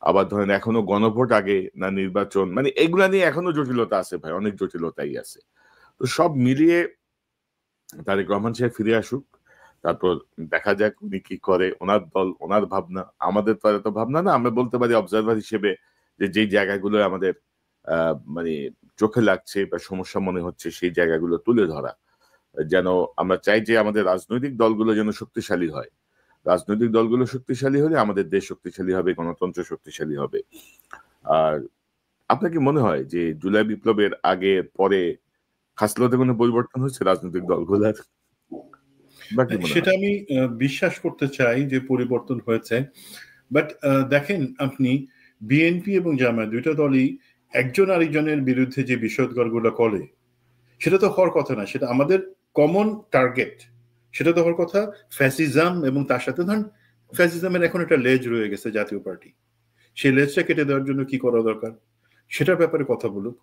আবার ধরেন এখনো গণভোট আগে না নির্বাচন, মানে এগুলা নিয়ে এখনো জটিলতা আছে ভাই, অনেক জটিলতাই আছে। তো সব মিলিয়ে তারেক রহমান সাহেব ফিরে আসুক, তারপর দেখা যাক উনি কি করে, ওনার দল, ওনার ভাবনা। আমাদের তো এত ভাবনা না, আমরা বলতে পারি অবজারভার হিসেবে যে যেই জায়গাগুলো আমাদের মানে চোখে লাগছে বা সমস্যা মনে হচ্ছে, সেই জায়গাগুলো তুলে ধরা। যেন আমরা চাই যে আমাদের রাজনৈতিক দলগুলো যেন শক্তিশালী হয়। রাজনৈতিক দলগুলো শক্তিশালী হলে আমাদের দেশ শক্তিশালী হবে, গণতন্ত্র শক্তিশালী হবে। আর আপনার কি মনে হয় যে জুলাই বিপ্লবের আগে পরে খাসলতে কোনো পরিবর্তন হচ্ছে রাজনৈতিক দলগুলোর? সেটা আমি বিশ্বাস করতে চাই যে পরিবর্তন হয়েছে। বাট দেখেন আপনি, বিএনপি এবং জামায়াত দুইটা দলই একজন আরেকজনের বিরুদ্ধে যে বিষোদগারগুলো করে, সেটা তো হওয়ার কথা না। সেটা আমাদের কমন টার্গেট, সেটা তো হওয়ার কথা ফ্যাসিজম। এবং তার সাথে ধরেন ফ্যাসিজমের এখন একটা লেজ রয়ে গেছে জাতীয় পার্টি, সেই লেজটা কেটে দেওয়ার জন্য কি করা দরকার সেটার ব্যাপারে কথা বলুক।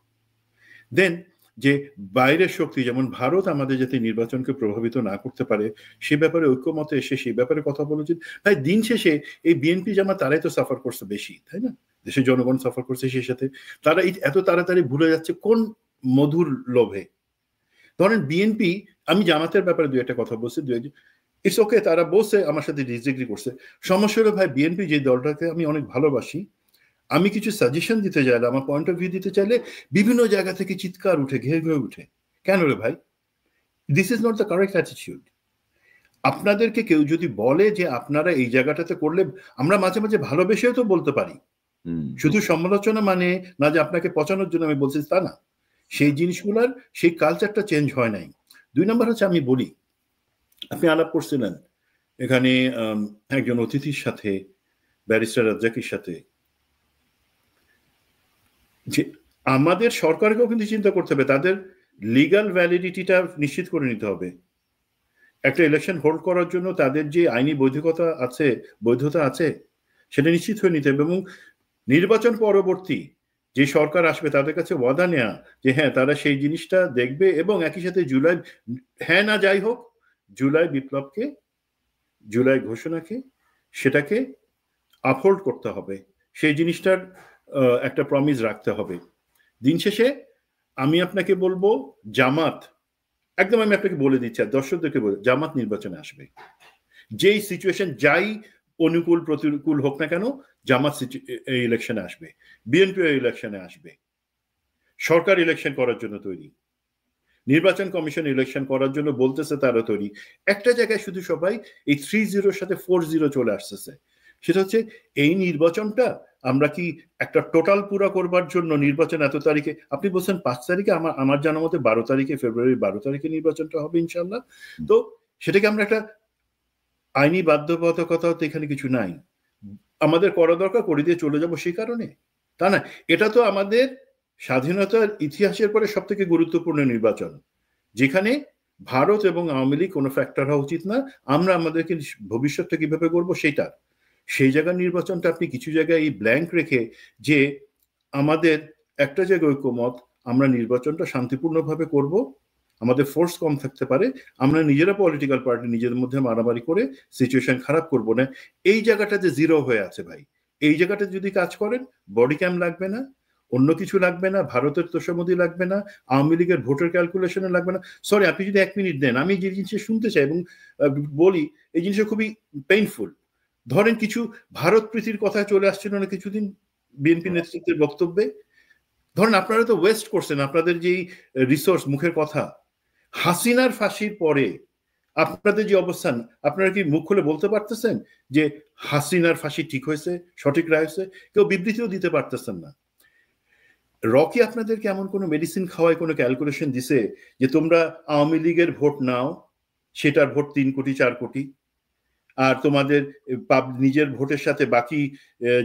দেন যে বাইরের শক্তি যেমন ভারত আমাদের যাতে নির্বাচনকে প্রভাবিত না করতে পারে সে ব্যাপারে ঐক্যমতে এসে সেই ব্যাপারে কথা বলা উচিত। ভাই দিন শেষে এই বিএনপি জামাত তারাই তো সাফার করছে বেশি, তাই না? দেশের জনগণ সাফার করছে, সেই সাথে তারা এত তাড়াতাড়ি ভুলে যাচ্ছে কোন মধুর লোভে। ধরেন বিএনপি, আমি জামাতের ব্যাপারে দুই একটা কথা বলছি, ইটস ওকে, তারা বলছে আমার সাথে ডিসএগ্রি করছে, সমস্যা হলো ভাই বিএনপি যে দলটাকে আমি অনেক ভালোবাসি, আমি কিছু সাজেশন দিতে চাইলে, আমার পয়েন্ট অফ ভিউ দিতে চাইলে বিভিন্ন জায়গা থেকে চিৎকার উঠে, ঘেয়ে ঘেয়ে উঠে। কেন রে ভাই? This is not the correct attitude. আপনাদেরকে কেউ যদি বলে যে আপনারা এই জায়গাটাতে করলে, আমরা মাঝে মাঝে ভালোবেসেও তো বলতে পারি, শুধু সমালোচনা মানে না যে আপনাকে পচানোর জন্য আমি বলছি তা না। সেই জিনিসগুলার সেই কালচারটা চেঞ্জ হয় নাই। 2 নম্বর হচ্ছে, আমি বলি, আপনি আলাপ করছিলেন এখানে একজন অতিথির সাথে, ব্যারিস্টার রাজ্জাকির সাথে, যে আমাদের সরকারকেও কিন্তু চিন্তা করতে হবে, তাদের লিগ্যাল ভ্যালিডিটিটা নিশ্চিত করে নিতে হবে। একটা ইলেকশন হোল্ড করার জন্য তাদের যে আইনি বৈধতা আছে সেটা নিশ্চিত হয়ে নিতে হবে, এবং নির্বাচন পরবর্তী যে সরকার আসবে তাদের কাছে ওয়াদা নেওয়া যে হ্যাঁ তারা সেই জিনিসটা দেখবে, এবং একই সাথে জুলাই, হ্যাঁ না যাই হোক, জুলাই বিপ্লবকে, জুলাই ঘোষণাকে, সেটাকে আপহোল্ড করতে হবে, সেই জিনিসটার একটা প্রমিস রাখতে হবে। দিন শেষে আমি আপনাকে বলবো, জামাত, একদম আমি আপনাকে বলে দিচ্ছি আর দর্শকদেরকে বলে, জামাত নির্বাচনে আসবে। যেই সিচুয়েশন, যাই অনুকূল প্রতিকূল হোক না কেন, জামাত এই ইলেকশনে আসবে, বিএনপি ইলেকশনে আসবে। সরকার ইলেকশন করার জন্য তৈরি, নির্বাচন কমিশন ইলেকশন করার জন্য বলতেছে তারা তৈরি। একটা জায়গায় শুধু সবাই এই 3-0 সাথে 4-0 চলে আসতেছে, সেটা হচ্ছে এই নির্বাচনটা আমরা কি একটা টোটাল পুরা করবার জন্য নির্বাচন এত তারিখে, আপনি বলছেন 5 তারিখে, আমার জানা মতে 12 তারিখে, ফেব্রুয়ারি 12 তারিখে নির্বাচনটা হবে ইনশাল্লাহ। তো সেটাকে আমরা একটা আইনি বাধ্যবাধকতা তো এখানে কিছু নাই, আমাদের করা দরকার করে দিয়ে চলে যাব সেই কারণে, তা না। এটা তো আমাদের স্বাধীনতার ইতিহাসের পরে সব থেকে গুরুত্বপূর্ণ নির্বাচন, যেখানে ভারত এবং আওয়ামী লীগ কোনো ফ্যাক্টর হওয়া উচিত না। আমরা আমাদেরকে ভবিষ্যৎটা কিভাবে করবো সেইটা, সেই জায়গার নির্বাচনটা আপনি কিছু জায়গায় এই ব্ল্যাঙ্ক রেখে, যে আমাদের একটা জায়গায় ঐক্যমত, আমরা নির্বাচনটা শান্তিপূর্ণভাবে করব, আমাদের ফোর্স কম থাকতে পারে, আমরা নিজেরা পলিটিক্যাল পার্টি নিজেদের মধ্যে মারামারি করে সিচুয়েশন খারাপ করব না, এই জায়গাটাতে জিরো হয়ে আছে ভাই। এই জায়গাটা যদি কাজ করেন, বডি ক্যাম্প লাগবে না, অন্য কিছু লাগবে না, ভারতের তোষামোদি লাগবে না, আওয়ামী লীগের ভোটার ক্যালকুলেশনে লাগবে না। সরি, আপনি যদি 1 মিনিট দেন, আমি যে জিনিসটা শুনতে চাই এবং বলি, এই জিনিসটা খুবই পেইনফুল। ধরেন কিছু ভারত প্রীতির কথা চলে আসছিল না কিছুদিন বিএনপি নেতৃত্বের বক্তব্যে, ধরেন আপনারা তো ওয়েস্ট করছেন আপনাদের যেই রিসোর্স, মুখের কথা। হাসিনার ফাঁসির পরে আপনাদের যে অবস্থান, আপনারা কি মুখ খুলে বলতে পারতেছেন যে হাসিনার ফাঁসি ঠিক হয়েছে, সঠিক রায় হয়েছে? কেউ বিবৃতিও দিতে পারতেছেন না। রকি আপনাদেরকে এমন কোনো মেডিসিন খাওয়ায় কোনো ক্যালকুলেশন দিছে যে তোমরা আওয়ামী লীগের ভোট নাও, সেটার ভোট 3 কোটি 4 কোটি, আর তোমাদের নিজের ভোটের সাথে বাকি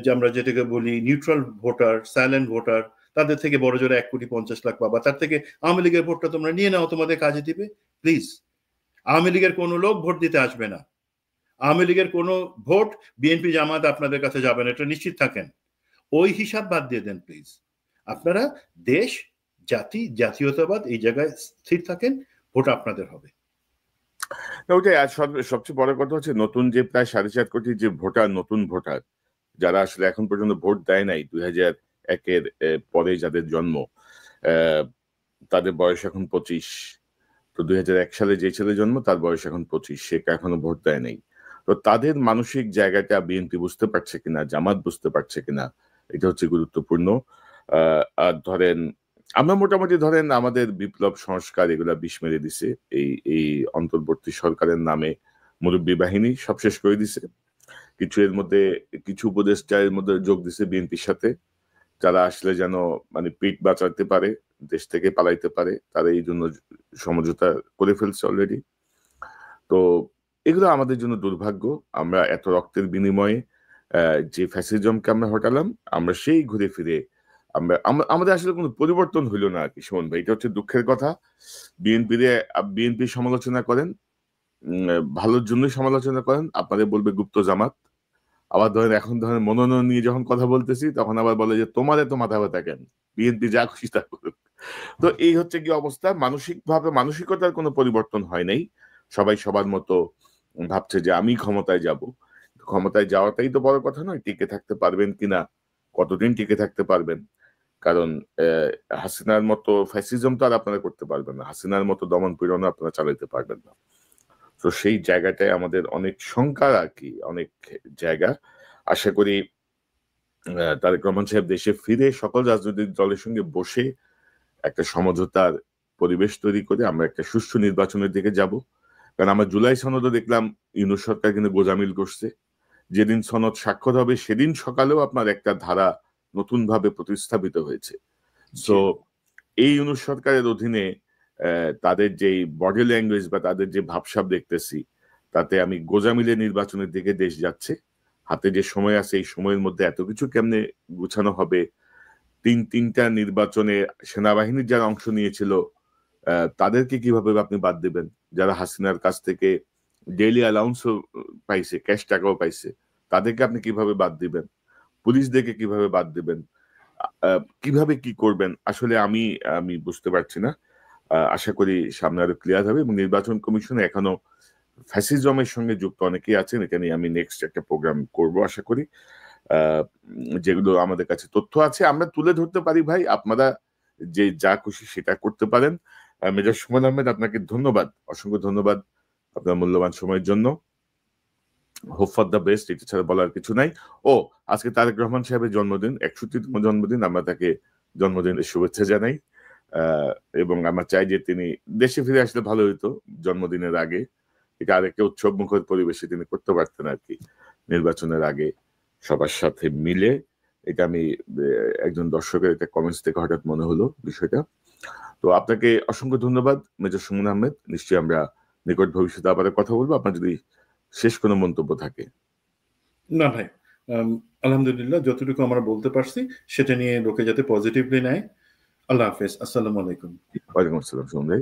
যে আমরা যেটাকে বলি নিউট্রাল ভোটার, সাইলেন্ট ভোটার, তাদের থেকে বড় জোরে 1,50,00,000 পাবা, তার থেকে আওয়ামী লীগের ভোটটা তোমরা নিয়ে নাও, তোমাদের কাজে দিবে। প্লিজ, আওয়ামী লীগের কোনো লোক ভোট দিতে আসবে না, আওয়ামী লীগের কোনো ভোট বিএনপি জামাত আপনাদের কাছে যাবে না, এটা নিশ্চিত থাকেন। ওই হিসাব বাদ দিয়ে দেন প্লিজ। আপনারা দেশ, জাতি, জাতীয়তাবাদ এই জায়গায় স্থির থাকেন, ভোট আপনাদের হবে। ওটাই। আর সবচেয়ে বড় কথা হচ্ছে, নতুন যে প্রায় 4.5 কোটি যে ভোটার, নতুন ভোটার যারা আসলে এখন পর্যন্ত ভোট দেয় নাই, 2001-এর পরে যাদের জন্ম, তাদের বয়স এখন 25। তো 2001 সালে যে ছেলে জন্ম, তার বয়স এখন 25, সে এখনো ভোট দেয় নাই। তো তাদের মানসিক জায়গাটা বিএনপি বুঝতে পারছে কিনা, জামাত বুঝতে পারছে কিনা, এটা হচ্ছে গুরুত্বপূর্ণ। আর ধরেন আমরা মোটামুটি ধরেন আমাদের বিপ্লব সংস্কার এগুলা বিষ মেরে দিছে, এই অন্তর্বর্তী সরকারের নামে মুরব্বী বাহিনী সব শেষ করে দিছে। এর মধ্যে কিছু উপদেষ্টা এর মধ্যে যোগ দিছে বিএনপির সাথে, যারা আসলে যেন মানে পিঠ বাঁচাতে পারে, দেশ থেকে পালাইতে পারে, তারা এই জন্য সমঝোতা করে ফেলছে অলরেডি। তো এগুলো আমাদের জন্য দুর্ভাগ্য। আমরা এত রক্তের বিনিময়ে যে ফ্যাসিজমকে আমরা হটালাম, আমরা সেই ঘুরে ফিরে আমাদের আসলে কোনো পরিবর্তন হইল না আর কি। সুমন ভাই, এটা হচ্ছে দুঃখের কথা। বিএনপি সমালোচনা করেন, ভালোর জন্যই সমালোচনা করেন, আপনাদের বলবে গুপ্ত জামাত। আবার ধরেন এখন ধরেন মনোনয়ন নিয়ে যখন কথা বলতেছি, তখন আবার বলে যে তোমার এত মাথা ব্যথা কেন, বিএনপি যা খুশি তা করুক। তো এই হচ্ছে কি অবস্থা। মানসিকতার কোনো পরিবর্তন হয় নাই। সবাই সবার মতো ভাবছে যে আমি ক্ষমতায় যাব। ক্ষমতায় যাওয়াটাই তো বড় কথা নয়, টিকে থাকতে পারবেন কিনা, কতদিন টিকে থাকতে পারবেন। কারণ হাসিনার মতো ফ্যাসিজম তো আর আপনারা করতে পারবেন না, হাসিনার মতো দমন পীড়ন আপনারা চালাইতে পারবেন না। তো সেই জায়গাটায় আমাদের অনেক শঙ্কা আর কি, অনেক জায়গা। আশা করি তারেক রহমান সাহেব দেশে ফিরে সকল রাজনৈতিক দলের সঙ্গে বসে একটা সমঝোতার পরিবেশ তৈরি করে আমরা একটা সুষ্ঠু নির্বাচনের দিকে যাব। কারণ আমরা জুলাই সনদও দেখলাম ইউনূস সরকার কিন্তু গোজামিল করছে। যেদিন সনদ স্বাক্ষর হবে সেদিন সকালেও আপনার একটা ধারা নতুন ভাবে প্রতিস্থাপিত হয়েছে। সো এই ইউনূস সরকারের অধীনে তাদের যে বডি ল্যাঙ্গুয়েজ বা তাদের যে ভাবসাব দেখতেছি, তাতে আমি গোজামিলে নির্বাচনের দিকে দেশ যাচ্ছে। হাতে যে সময় আছে এই সময়ের মধ্যে এত কিছু কেমনে গুছানো হবে। তিনটা নির্বাচনে সেনাবাহিনীর যারা অংশ নিয়েছিল তাদেরকে কিভাবে আপনি বাদ দিবেন? যারা হাসিনার কাছ থেকে ডেইলি অ্যালাউন্সও পাইছে, ক্যাশ টাকাও পাইছে, তাদেরকে আপনি কিভাবে বাদ দিবেন? পুলিশদেরকে কিভাবে বাদ দিবেন? কিভাবে কি করবেন? আসলে আমি আমি বুঝতে পারছি না। আশা করি সামনে আরো ক্লিয়ার হবে। এবং নির্বাচন কমিশনে এখনো ফ্যাসিজমের সঙ্গে যুক্ত অনেকেই আছেন। এটা নিয়ে আমি নেক্সট একটা প্রোগ্রাম করব আশা করি। যেগুলো আমাদের কাছে তথ্য আছে আমরা তুলে ধরতে পারি ভাই। আপনারা যে যা খুশি সেটা করতে পারেন। মেজর সুমন আহমেদ, আপনাকে ধন্যবাদ, অসংখ্য ধন্যবাদ আপনার মূল্যবান সময়ের জন্য। হোপ ফর দ্য বেস্ট, এটা ছাড়া বলার কিছু নাই। ও আজকে তারেক রহমান সাহেবের জন্মদিন, 61তম জন্মদিন। আমরা তাকে জন্মদিনের শুভেচ্ছা জানাই। এবং আমরা চাই যে তিনি দেশে ফিরে আসলে ভালো হইতো জন্মদিনের আগে। এটা আরেকটা উৎসব মুখর পরিবেশে তিনি করতে পারতেন আর কি, নির্বাচনের আগে সবার সাথে মিলে। এটা আমি একজন দর্শকের একটা কমেন্টস থেকে হঠাৎ মনে হলো বিষয়টা। তো আপনাকে অসংখ্য ধন্যবাদ মেজর সুমন আহমেদ। নিশ্চয়ই আমরা নিকট ভবিষ্যতে আবার কথা বলবো, আপনার যদি শেষ কোনো মন্তব্য থাকে। না ভাই, আলহামদুলিল্লাহ যতটুকু আমরা বলতে পারছি সেটা নিয়ে লোকে যাতে পজিটিভলি নেয়। আল্লাহ হাফেজ, আসসালামু আলাইকুম। ওয়ালাইকুম আসসালাম সুমন ভাই।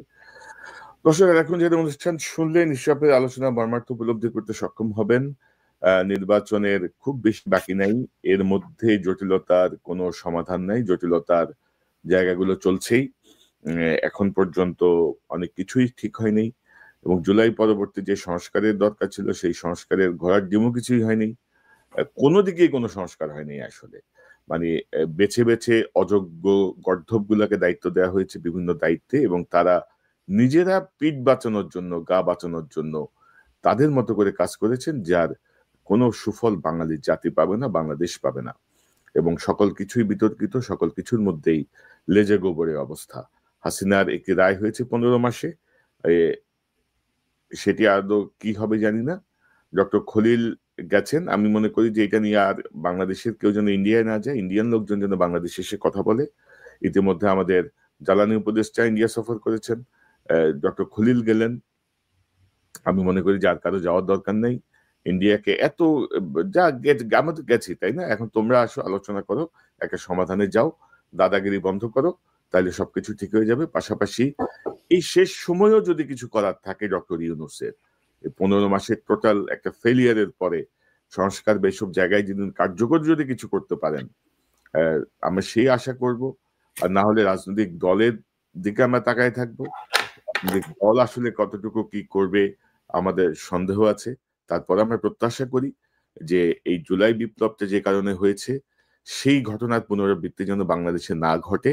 দর্শক, এখন যেটা অনুষ্ঠান শুনলে নিশ্চয়ই আপনার আলোচনা মর্মার্থ উপলব্ধি করতে সক্ষম হবেন। নির্বাচনের খুব বেশি বাকি নাই, এর মধ্যে জটিলতার কোনো সমাধান নাই, জটিলতার জায়গাগুলো চলছেই। এখন পর্যন্ত অনেক কিছুই ঠিক হয়নি এবং জুলাই পরবর্তী যে সংস্কারের দরকার ছিল সেই সংস্কারের ঘোড়ার ডিমও কিছুই হয়নি। কোনো দিকেই কোনো সংস্কার হয়নি আসলে। মানে বেছে বেছে অযোগ্য গর্ধব গুলাকে দায়িত্ব দেওয়া হয়েছে বিভিন্ন দায়িত্বে, এবং তারা নিজেরা পিঠ বাঁচানোর জন্য, গা বাঁচানোর জন্য তাদের মতো করে কাজ করেছেন, যার কোনো সুফল বাঙালি জাতি পাবে না, বাংলাদেশ পাবে না। এবং সকল কিছুই বিতর্কিত, সকল কিছুর মধ্যেই লেজে গোবরে অবস্থা। হাসিনার একটি রায় হয়েছে 15 মাসে, সেটি আদৌ কি হবে জানি না। ডক্টর খলিল গেছেন, আমি মনে করি যে এটা নিয়ে আর বাংলাদেশের কেউ যেন ইন্ডিয়ায় না যায়, ইন্ডিয়ান লোকজন যেন বাংলাদেশে এসে কথা বলে। ইতিমধ্যে আমাদের জ্বালানি উপদেষ্টা ইন্ডিয়া সফর করেছেন, ডক্টর খলিল গেলেন। আমি মনে করি যে আর কারো যাওয়ার দরকার নেই ইন্ডিয়াকে। এত যা আমাদের গেছি, তাই না? এখন তোমরা আসো, আলোচনা করো, একটা সমাধানে যাও, দাদাগিরি বন্ধ করো, তাহলে সবকিছু ঠিক হয়ে যাবে। পাশাপাশি এই শেষ সময়েও যদি কিছু করার থাকে ডক্টর ইউনূসের, 15 মাসের টোটাল একটা ফেলিয়ারের পরে সংস্কার বা এসব জায়গায় যদি কার্যকর যদি কিছু করতে পারেন, আমরা সেই আশা করব। আর না হলে রাজনৈতিক দলের দিকে আমরা তাকায় থাকবো। দল আসলে কতটুকু কি করবে আমাদের সন্দেহ আছে। তারপর আমরা প্রত্যাশা করি যে এই জুলাই বিপ্লবটা যে কারণে হয়েছে সেই ঘটনার পুনরাবৃত্তি যেন বাংলাদেশে না ঘটে।